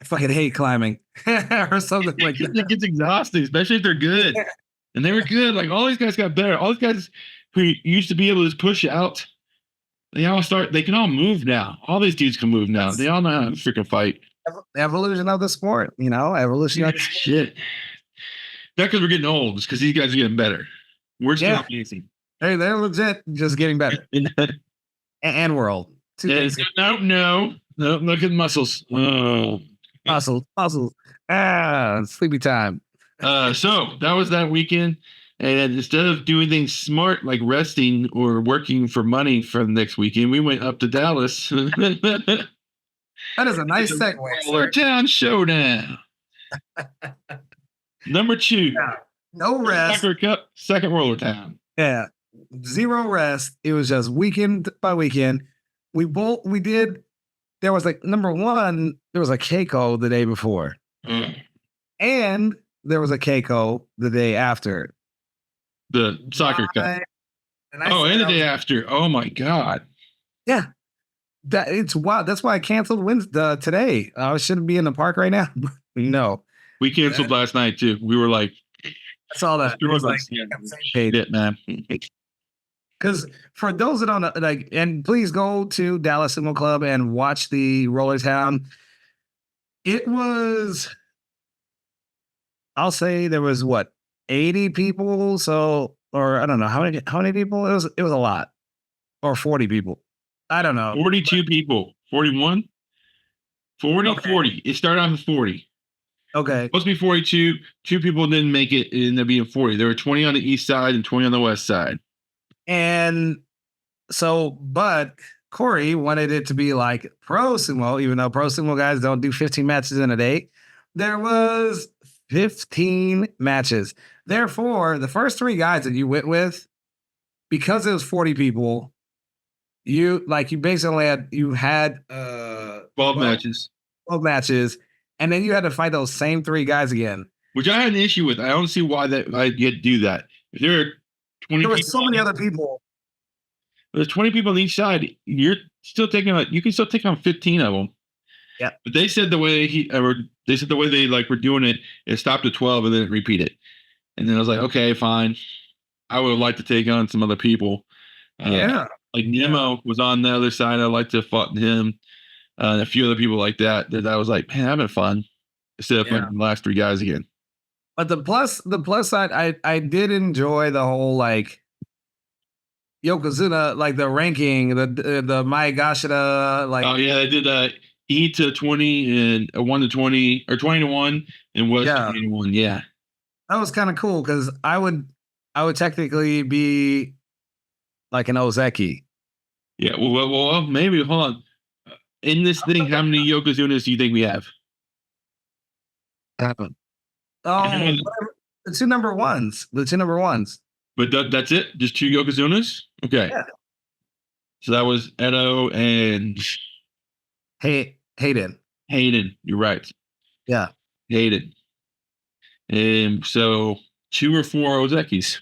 Speaker 1: fucking hate climbing," or something like that.
Speaker 2: It gets exhausting, especially if they're good. And they were good. Like all these guys got better. All these guys who used to be able to just push out, they can all move now. All these dudes can move now. They all know how to freaking fight.
Speaker 1: Evolution of the sport, evolution of the
Speaker 2: shit. Not because we're getting old, it's because these guys are getting better. We're still amazing.
Speaker 1: Hey, they're legit just getting better. and world.
Speaker 2: No. Look at muscles.
Speaker 1: Muscles. Sleepy time.
Speaker 2: So that was that weekend. And instead of doing things smart, like resting or working for money for the next weekend, we went up to Dallas.
Speaker 1: That is a nice segue.
Speaker 2: Rollertown Showdown. Number 2.
Speaker 1: Yeah. No rest.
Speaker 2: Sakura Cup, second Rollertown.
Speaker 1: Yeah. 0 rest. It was just weekend by weekend. We did. There was like number 1, there was a Keiko the day before. And there was a Keiko the day after.
Speaker 2: The soccer cup. And the day after. Oh my God.
Speaker 1: Yeah. It's wild. That's why I canceled today. I shouldn't be in the park right now. No.
Speaker 2: We canceled last night too. We were like,
Speaker 1: that's all that. It was like,
Speaker 2: paid it, man.
Speaker 1: Because for those that don't know, like, and please go to Dallas Sumo Club and watch the Rollertown. It was, I'll say there was 80 people. So, or I don't know how many people. It was a lot. or 40 people. I don't know.
Speaker 2: 42 people. 41? 40,
Speaker 1: Okay.
Speaker 2: 40. It started off at 40.
Speaker 1: Okay.
Speaker 2: Supposed to be 42. 2 people didn't make it. It ended up being 40. There were 20 on the east side and 20 on the west side.
Speaker 1: And so, but Corey wanted it to be like pro sumo, even though pro sumo guys don't do 15 matches in a day. There was 15 matches. Therefore, the first 3 guys that you went with, because it was 40 people, you basically had
Speaker 2: 12 matches.
Speaker 1: 12 matches, and then you had to fight those same 3 guys again.
Speaker 2: Which I had an issue with. I don't see why that I get to do that. If there are 20
Speaker 1: There were
Speaker 2: people,
Speaker 1: so many other people.
Speaker 2: there's 20 people on each side, you can still take on 15 of them.
Speaker 1: Yeah.
Speaker 2: But they said the way they like were doing it, it stopped at 12 and then it repeated. And then I was like, okay, fine. I would like to take on some other people. Like Nemo was on the other side. I'd like to have fought him. And a few other people like that I was like, man, that'd been fun. Instead of fighting the last 3 guys again.
Speaker 1: But the plus side, I did enjoy the whole like Yokozuna, like the ranking, the Maegashira, like
Speaker 2: Oh yeah, I did E to 20 and 1 to 20 or 20 to 1 and West 20 to 1. Yeah.
Speaker 1: that was kind of cool because I would technically be like an Ozeki.
Speaker 2: Yeah. Well, maybe hold on. In this thing, how many Yokozunas do you think we have?
Speaker 1: Happen. Oh, whatever. The two number ones.
Speaker 2: But that's it? Just 2 Yokozunas? Okay.
Speaker 1: Yeah.
Speaker 2: So that was Edo and
Speaker 1: Hayden.
Speaker 2: You're right.
Speaker 1: Yeah.
Speaker 2: Hayden. And so 2 or 4 Ozekis.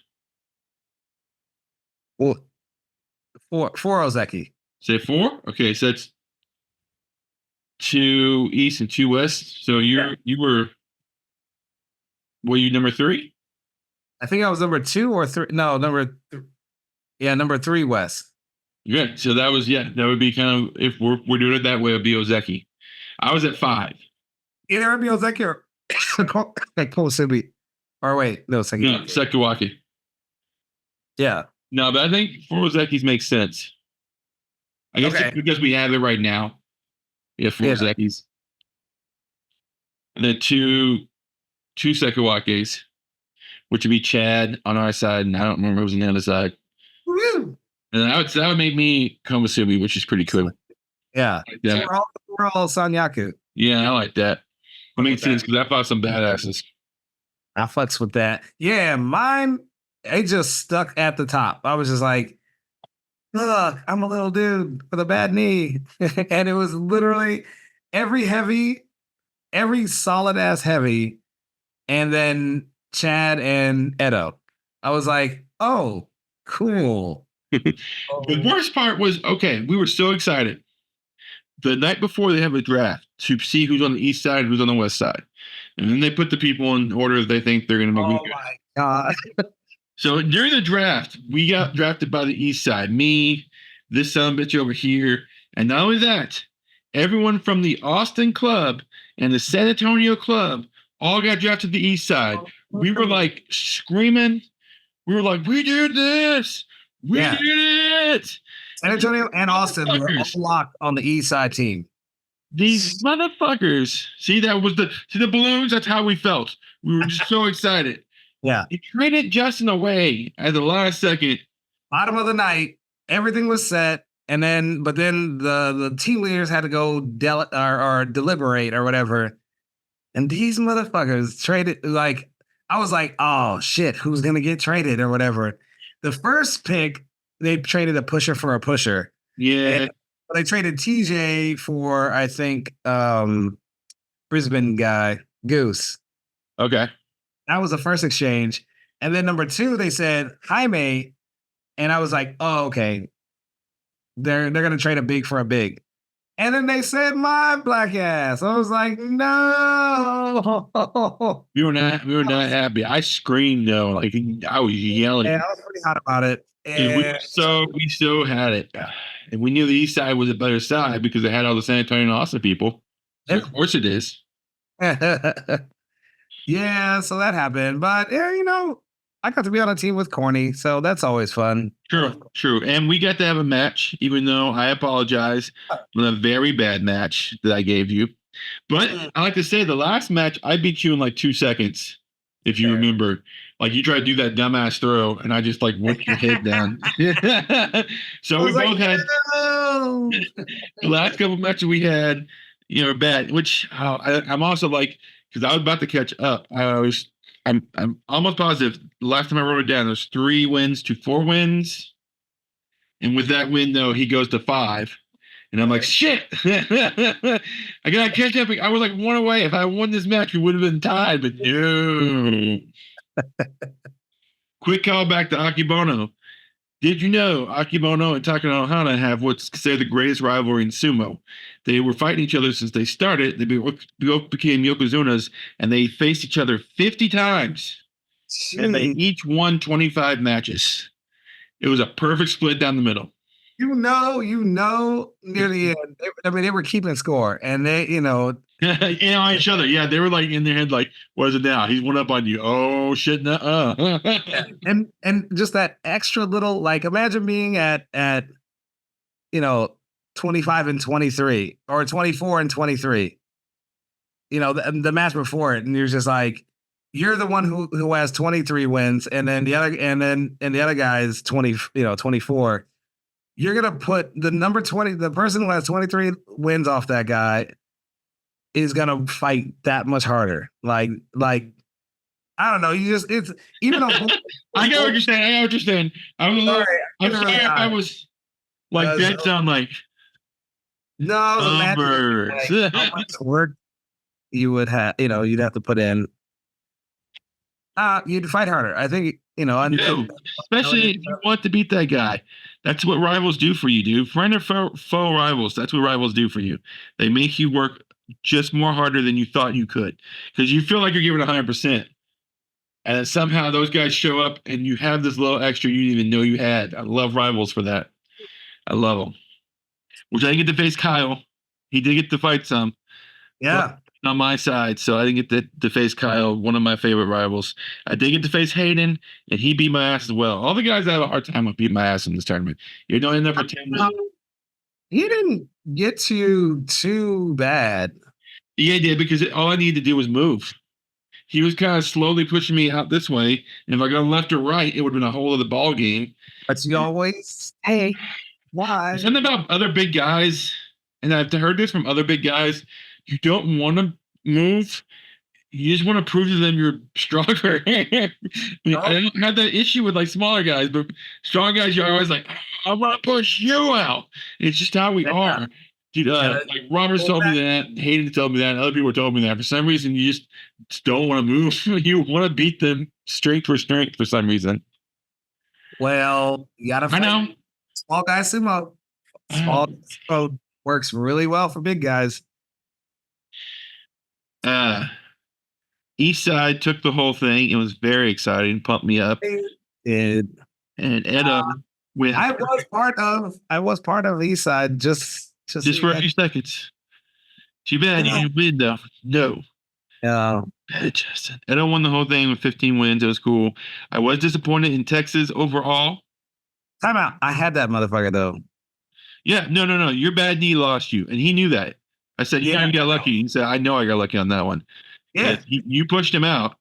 Speaker 1: Well, four Ozeki.
Speaker 2: Say 4? Okay, so that's 2 east and 2 west. So you were you number 3?
Speaker 1: I think I was number 2 or 3. No, number 3 west.
Speaker 2: Yeah, so that would be kind of, if we're doing it that way, it would be Ozeki. I was at 5.
Speaker 1: Either it would be Ozeki or like Kosubi. Or wait, no,
Speaker 2: Sekiwaki.
Speaker 1: Yeah.
Speaker 2: No, but I think 4 Ozekis makes sense. I guess it's because we have it right now. Yeah, 4 Ozekis. And then 2 Sekiwakis, which would be Chad on our side, and I don't remember who was on the other side.
Speaker 1: Woo!
Speaker 2: And that would make me Komusubi, which is pretty cool.
Speaker 1: Yeah.
Speaker 2: Yeah.
Speaker 1: So we're all Sanyaku.
Speaker 2: Yeah, I like that. It makes sense because I fought some badasses.
Speaker 1: I fucks with that. Yeah, mine, it just stuck at the top. I was just like, look, I'm a little dude with a bad knee. And it was literally every solid ass heavy, and then Chad and Edo. I was like, oh, cool.
Speaker 2: The worst part was, okay, we were so excited. The night before, they have a draft to see who's on the east side, who's on the west side. And then they put the people in order they think they're going to be good.
Speaker 1: My God.
Speaker 2: So during the draft, we got drafted by the east side. Me, this son of a bitch over here. And not only that, everyone from the Austin club and the San Antonio club all got drafted to the east side. We were like screaming. We were like, we did this. We did it.
Speaker 1: San Antonio and Austin were all locked on the east side team.
Speaker 2: These motherfuckers. See, that was the balloons. That's how we felt. We were just so excited.
Speaker 1: Yeah.
Speaker 2: He traded Justin away at the last second.
Speaker 1: Bottom of the night, everything was set. And then, but then the team leaders had to go deliberate or whatever. And these motherfuckers traded, like, I was like, oh shit, who's going to get traded or whatever. The first pick, they traded a pusher for a pusher.
Speaker 2: Yeah.
Speaker 1: But they traded TJ for, I think, Brisbane guy, Goose.
Speaker 2: Okay.
Speaker 1: That was the first exchange. And then number 2, they said Jaime. And I was like, oh, okay. They're going to trade a big for a big. And then they said my black ass. I was like, no.
Speaker 2: We were not happy. I screamed though. Like I was yelling.
Speaker 1: Yeah, I was pretty hot about it.
Speaker 2: And we still had it. And we knew the east side was a better side because they had all the San Antonio and Austin people. So of course it is.
Speaker 1: Yeah, so that happened. But I got to be on a team with Corny, so that's always fun.
Speaker 2: True. And we got to have a match, even though I apologize for a very bad match that I gave you. But I like to say the last match, I beat you in like 2 seconds, if you remember. Like you tried to do that dumbass throw, and I just like whipped your head down. So we both had
Speaker 1: no.
Speaker 2: the last couple matches we had, bad. Which I'm also like, because I was about to catch up. I'm almost positive. The last time I wrote it down, there's 3 wins to 4 wins, and with that win though, he goes to 5. And I'm like, shit! I gotta catch up. I was like 1 away. If I won this match, we would have been tied, but no. Quick call back to Akebono. Did you know Akebono and Takanohana have what's considered the greatest rivalry in sumo? They were fighting each other since they started. They both became yokozunas, and they faced each other 50 times. And they each won 25 matches. It was a perfect split down the middle.
Speaker 1: Near the end. They were keeping score, and they,
Speaker 2: and on each other. Yeah, they were like in their head, like, what is it now? He's one up on you. Oh shit,
Speaker 1: and just that extra little, like, imagine being at 25 and 23 or 24 and 23. The match before it, and you're just like, you're the one who has 23 wins, and then the other guy is 24. You're gonna put the number 20, the person who has 23 wins off that guy is gonna fight that much harder. Like I don't know. It's even though
Speaker 2: I get what you're saying. I was sorry if I was like that sound like numbers.
Speaker 1: How much work you would have, you'd have to put in. You'd fight harder. I think,
Speaker 2: especially if you want to beat that guy. That's what rivals do for you, dude. Friend or foe rivals, that's what rivals do for you. They make you work just more harder than you thought you could because you feel like you're giving 100%. And then somehow those guys show up and you have this little extra you didn't even know you had. I love rivals for that. I love them. Which I didn't get to face Kyle. He did get to fight some.
Speaker 1: Yeah.
Speaker 2: On my side, so I didn't get to face Kyle, one of my favorite rivals. I did get to face Hayden, and he beat my ass as well. All the guys I have a hard time with beat my ass in this tournament. You're doing enough for 10 minutes.
Speaker 1: He didn't get too bad.
Speaker 2: Yeah, he did, because all I needed to do was move. He was kind of slowly pushing me out this way, and if I go left or right, it would have been a whole other ball game.
Speaker 1: But you always, hey, why?
Speaker 2: Something about other big guys, and I've heard this from other big guys. You don't want to move. You just want to prove to them you're stronger. I don't have that issue with like smaller guys, but strong guys, you're always like, I want to push you out. It's just how we are. Dude, like Roberts told me that, Hayden told me that, other people told me that. For some reason, you just don't want to move. You want to beat them strength for some reason.
Speaker 1: Well, you gotta fight.
Speaker 2: I know.
Speaker 1: Small guy sumo. Small sumo works really well for big guys.
Speaker 2: East Side took the whole thing. It was very exciting, pumped me up.
Speaker 1: And
Speaker 2: Ed with
Speaker 1: I was part of East Side just
Speaker 2: for a few seconds. Too bad you didn't win though. No. Justin. Ed won the whole thing with 15 wins. It was cool. I was disappointed in Texas overall.
Speaker 1: Time out. I had that motherfucker though.
Speaker 2: Yeah, no. Your bad knee lost you, and he knew that. I said, you got lucky. He said, I know I got lucky on that one.
Speaker 1: Yeah.
Speaker 2: You pushed him out,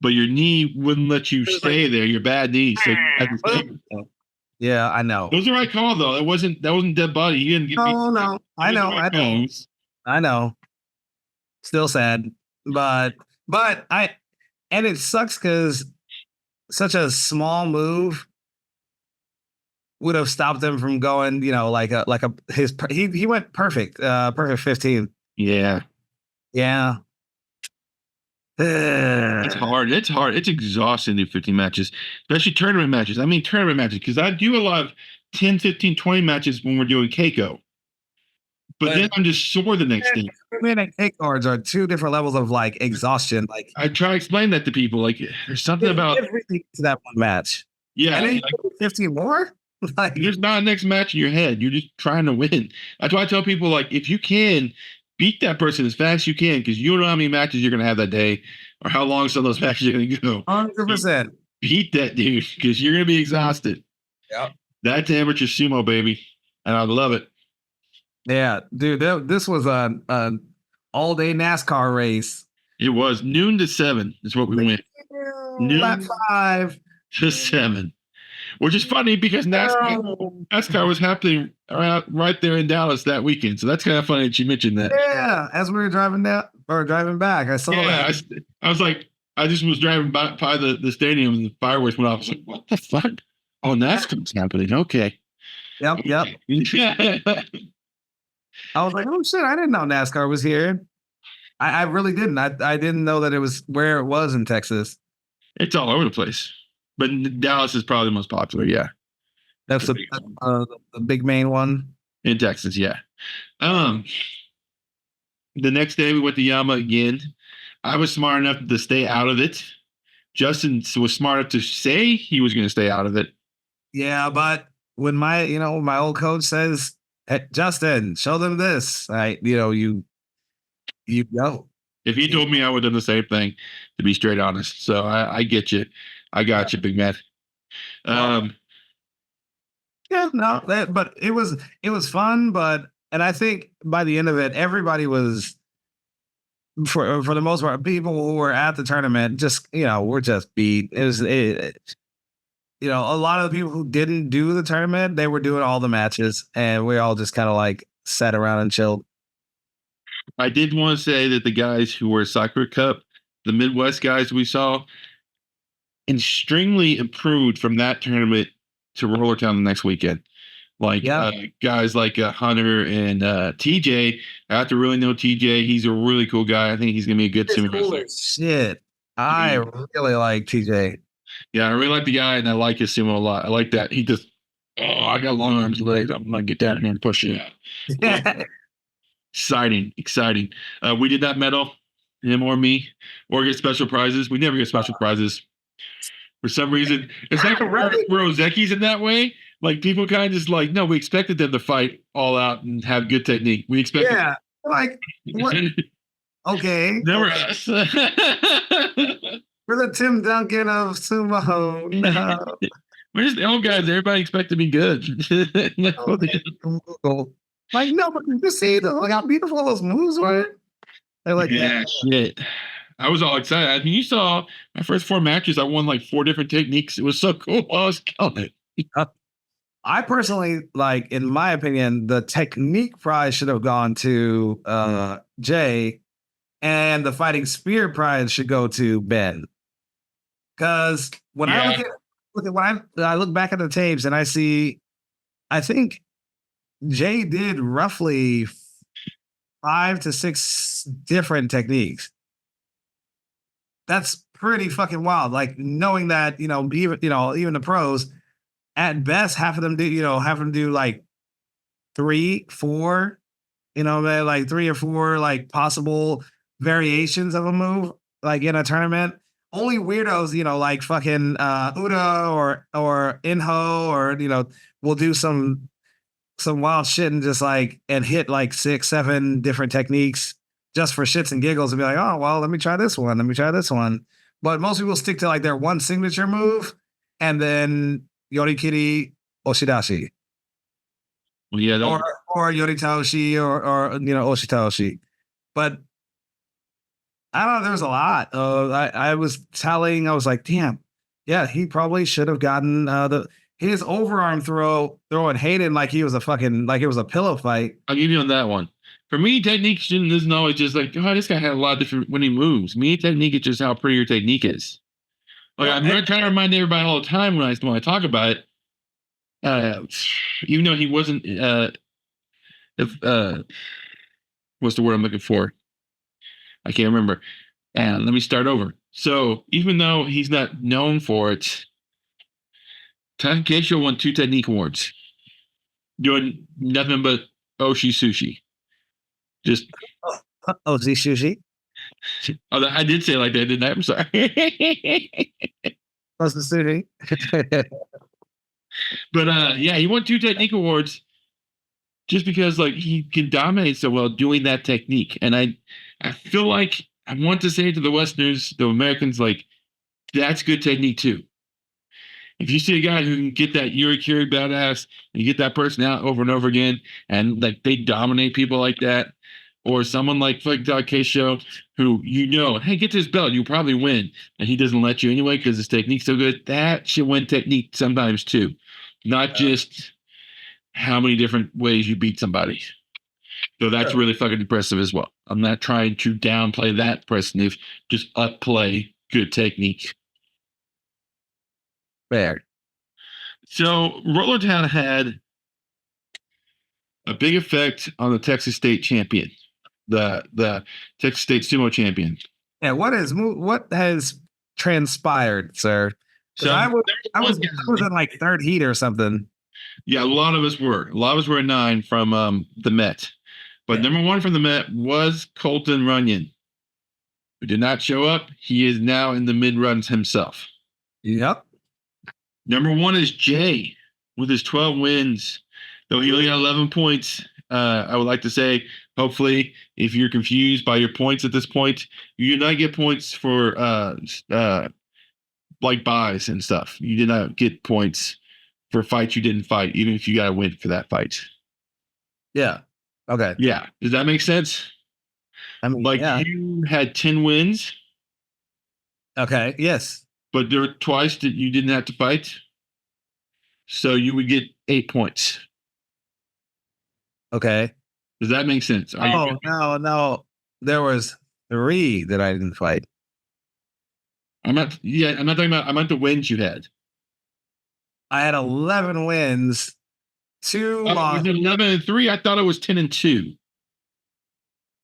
Speaker 2: but your knee wouldn't let you stay there. Your bad knee. So
Speaker 1: yeah, I know.
Speaker 2: It was the right call, though. That wasn't dead body. You didn't get
Speaker 1: No. I know. Still sad. But and it sucks because such a small move would have stopped him from going, he went perfect 15.
Speaker 2: Yeah. It's hard. It's exhausting to do 15 matches, especially tournament matches. I mean, tournament matches, because I do a lot of 10, 15, 20 matches when we're doing Keiko. But then I'm just sore the next day.
Speaker 1: Tournament and K cards are 2 different levels of like exhaustion. Like
Speaker 2: I try to explain that to people. Like there's something about
Speaker 1: everything to that one match.
Speaker 2: Yeah.
Speaker 1: And then like, 15 more? Like,
Speaker 2: there's not a next match in your head. You're just trying to win. That's why I tell people, like, if you can, beat that person as fast as you can, because you don't know how many matches you're going to have that day or how long some of those matches are going to go.
Speaker 1: 100%.
Speaker 2: beat that dude because you're gonna be exhausted.
Speaker 1: Yep.
Speaker 2: That's amateur sumo, baby, and I love it.
Speaker 1: Yeah, dude, this was an all-day NASCAR race.
Speaker 2: It was noon to 7 is what we went.
Speaker 1: Lap
Speaker 2: Noon
Speaker 1: 5.
Speaker 2: to 7, which is funny because NASCAR was happening right there in Dallas that weekend. So that's kind of funny that you mentioned that.
Speaker 1: Yeah, as we were driving down or driving back, I saw that.
Speaker 2: I was like, I just was driving by the stadium and the fireworks went off. I was like, what the fuck? Oh, NASCAR's happening. Okay.
Speaker 1: Yep. I was like, oh shit, I didn't know NASCAR was here. I really didn't. I didn't know that it was where it was in Texas.
Speaker 2: It's all over the place. But Dallas is probably the most popular, yeah.
Speaker 1: That's the big main one.
Speaker 2: In Texas, yeah. The next day we went to Yama again. I was smart enough to stay out of it. Justin was smart enough to say he was going to stay out of it.
Speaker 1: Yeah, but when my old coach says, hey, Justin, show them this, you go.
Speaker 2: If he told me, I would have done the same thing, to be straight honest. So I get you. I got you, big man.
Speaker 1: Yeah, no, but it was fun, and I think by the end of it, everybody was, for the most part, people who were at the tournament just, were just beat. It was, a lot of the people who didn't do the tournament, they were doing all the matches, and we all just kind of like sat around and chilled.
Speaker 2: I did want to say that the guys who were Sakura Cup, the Midwest guys we saw, extremely improved from that tournament to Rollertown the next weekend. Like guys like Hunter and TJ. I have to really know TJ. He's a really cool guy. I think he's gonna be a good sumo wrestler.
Speaker 1: Shit, I really like TJ. Yeah,
Speaker 2: I really like the guy, and I like his sumo a lot. I like that he just. Oh, I got long arms and legs. I'm gonna get down here and push it. Yeah. Exciting. We did not medal, him or me, or get special prizes. We never get special prizes. For some reason, it's like we're Ozekis in that way. Like people kind of just like, no, we expected them to fight all out and have good technique. We expected,
Speaker 1: like what? Okay,
Speaker 2: never us.
Speaker 1: We're the Tim Duncan of sumo. No.
Speaker 2: We're just the old guys. Everybody expect to be good.
Speaker 1: Like no, but you see how beautiful those moves were. They're like,
Speaker 2: shit. I was all excited. I mean, you saw my first 4 matches. I won like 4 different techniques. It was so cool. I was killing it.
Speaker 1: I personally, like, in my opinion, the technique prize should have gone to Jay, and the fighting spear prize should go to Ben. Because when I look back at the tapes and I think Jay did roughly 5 to 6 different techniques. That's pretty fucking wild. Like knowing that, even the pros at best have them do like 3, 4, like 3 or 4 like possible variations of a move, like in a tournament. Only weirdos, like fucking Uda or Inho or will do some wild shit and just like and hit like 6, 7 different techniques just for shits and giggles and be like, oh well, let me try this one. But most people stick to like their one signature move and then Yorikiri Oshidashi.
Speaker 2: Well, yeah,
Speaker 1: or Yoritaoshi or Oshitaoshi. But I don't know, there's a lot. I was like, damn, yeah, he probably should have gotten his overarm throwing Hayden like he was it was a pillow fight.
Speaker 2: I'll give you on that one. For me, technique isn't always just like, oh, this guy had a lot of different when he moves. Me, technique is just how pretty your technique is. Like I'm trying to remind everybody all the time when I talk about it. Even though he wasn't, what's the word I'm looking for? I can't remember. And let me start over. So even though he's not known for it, Takesho won 2 technique awards, doing nothing but Oshi Sushi. Just
Speaker 1: Oshi Sushi.
Speaker 2: Oh, I did say it like that, didn't I? I'm sorry.
Speaker 1: What's the sushi?
Speaker 2: But yeah, he won 2 technique awards just because like he can dominate so well doing that technique. And I feel like I want to say to the Westerners, the Americans, like that's good technique too. If you see a guy who can get that Yuri-Kiri badass and you get that person out over and over again, and like they dominate people like that, or someone like Keisho, who hey, get this belt, you'll probably win, and he doesn't let you anyway because his technique's so good. That should win technique sometimes too, not just how many different ways you beat somebody. So that's really fucking impressive as well. I'm not trying to downplay that impressive, just upplay good technique.
Speaker 1: Fair.
Speaker 2: So Rollertown had a big effect on the Texas State champion, the Texas State sumo champion.
Speaker 1: Yeah, what has transpired, sir?
Speaker 2: So
Speaker 1: I was in like third heat or something.
Speaker 2: Yeah, a lot of us were. A lot of us were at 9 from the Met. But number 1 from the Met was Colton Runyon, who did not show up. He is now in the mid-runs himself.
Speaker 1: Yep.
Speaker 2: Number 1 is Jay with his 12 wins, though he only got 11 points. I would like to say, hopefully, if you're confused by your points at this point, you did not get points for like buys and stuff. You did not get points for fights you didn't fight, even if you got a win for that fight.
Speaker 1: Yeah. Okay.
Speaker 2: Yeah. Does that make sense?
Speaker 1: I mean,
Speaker 2: you had 10 wins.
Speaker 1: Okay. Yes.
Speaker 2: But there were twice that you didn't have to fight. So you would get 8 points.
Speaker 1: Okay.
Speaker 2: Does that make sense?
Speaker 1: No. There was 3 that I didn't fight.
Speaker 2: I'm not talking about, I meant the wins you had.
Speaker 1: I had 11 wins. 2
Speaker 2: was it 11-3? I thought it was 10-2.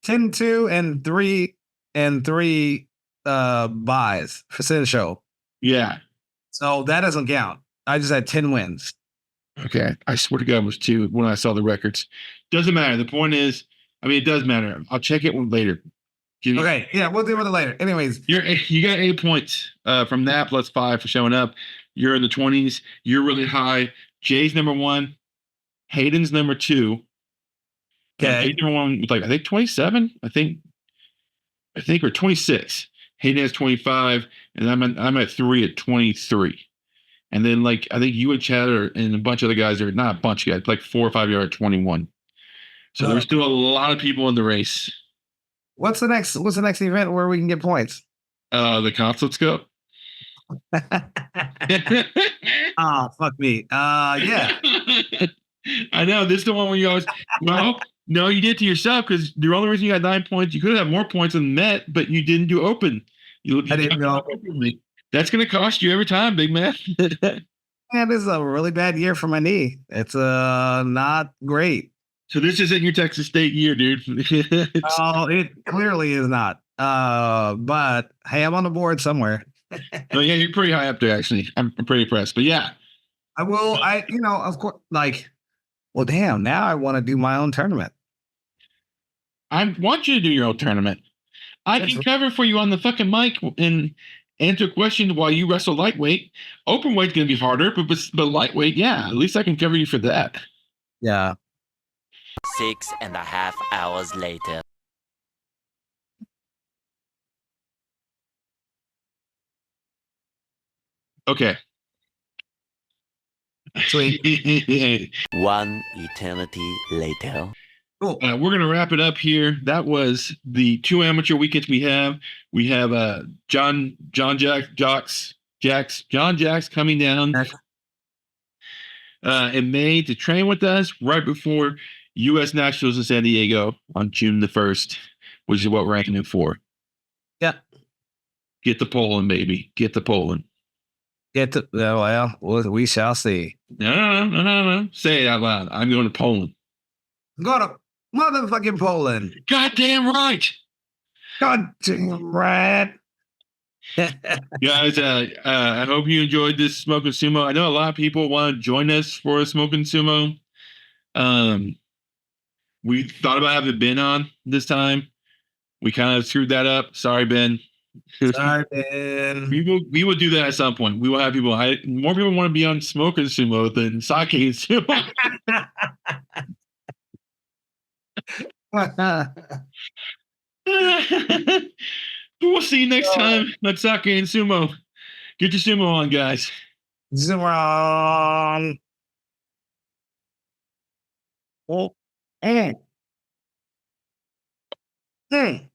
Speaker 1: 10-2 and 3 buys for show.
Speaker 2: Yeah.
Speaker 1: So that doesn't count. I just had 10 wins.
Speaker 2: Okay. I swear to God it was 2 when I saw the records. Doesn't matter. The point is, it does matter. I'll check it later.
Speaker 1: Okay. Yeah, we'll deal with it later. Anyways.
Speaker 2: You got 8 points from that plus 5 for showing up. You're in the 20s. You're really high. Jay's number 1. Hayden's number 2.
Speaker 1: Okay.
Speaker 2: Hayden number 1 with I think 27. I think or 26. Hayden has 25, and I'm at 3 at 23. And then I think you and Chad and a bunch of other guys are not a bunch of guys, like 4 or 5 at 21. So there's still a lot of people in the race. What's
Speaker 1: the next event where we can get points?
Speaker 2: The Conflicts Cup.
Speaker 1: Oh, fuck me. Yeah.
Speaker 2: I know. This is the one where you always, no, you did it to yourself because the only reason you got 9 points, you could have more points than Met, but you didn't do open.
Speaker 1: I didn't go.
Speaker 2: That's going to cost you every time, big man.
Speaker 1: Man, this is a really bad year for my knee. It's not great.
Speaker 2: So this isn't your Texas State year, dude.
Speaker 1: Oh, it clearly is not. But hey, I'm on the board somewhere.
Speaker 2: Oh, yeah, you're pretty high up there, actually. I'm pretty impressed. But yeah.
Speaker 1: I will, of course, well, damn, now I want to do my own tournament.
Speaker 2: I want you to do your own tournament. I can cover for you on the fucking mic and answer questions while you wrestle lightweight. Open weight's going to be harder, but lightweight, yeah, at least I can cover you for that.
Speaker 1: Yeah.
Speaker 3: 6.5 hours later.
Speaker 2: Okay.
Speaker 1: Sweet.
Speaker 3: 1 eternity later.
Speaker 2: Cool. We're going to wrap it up here. That was the 2 amateur weekends we have. We have John Jacks coming down in May to train with us right before U.S. Nationals in San Diego on June the 1st, which is what we're ranking it for.
Speaker 1: Yeah.
Speaker 2: Get the Poland, baby. Get the Poland.
Speaker 1: Well, we shall see.
Speaker 2: No. Say it out loud. I'm going to Poland.
Speaker 1: Go to motherfucking Poland.
Speaker 2: Goddamn right.
Speaker 1: Goddamn right.
Speaker 2: Guys, I hope you enjoyed this Smoke&Sumo. I know a lot of people want to join us for a Smoke&Sumo. We thought about having Ben on this time. We kind of screwed that up. Sorry, Ben.
Speaker 1: Sorry, Ben.
Speaker 2: We will do that at some point. We will have people. More people want to be on Smoke&Sumo than Sake&Sumo. We'll see you next time at Sake&Sumo. Get your sumo on, guys.
Speaker 1: Zeron. Oh. Mm. Mm.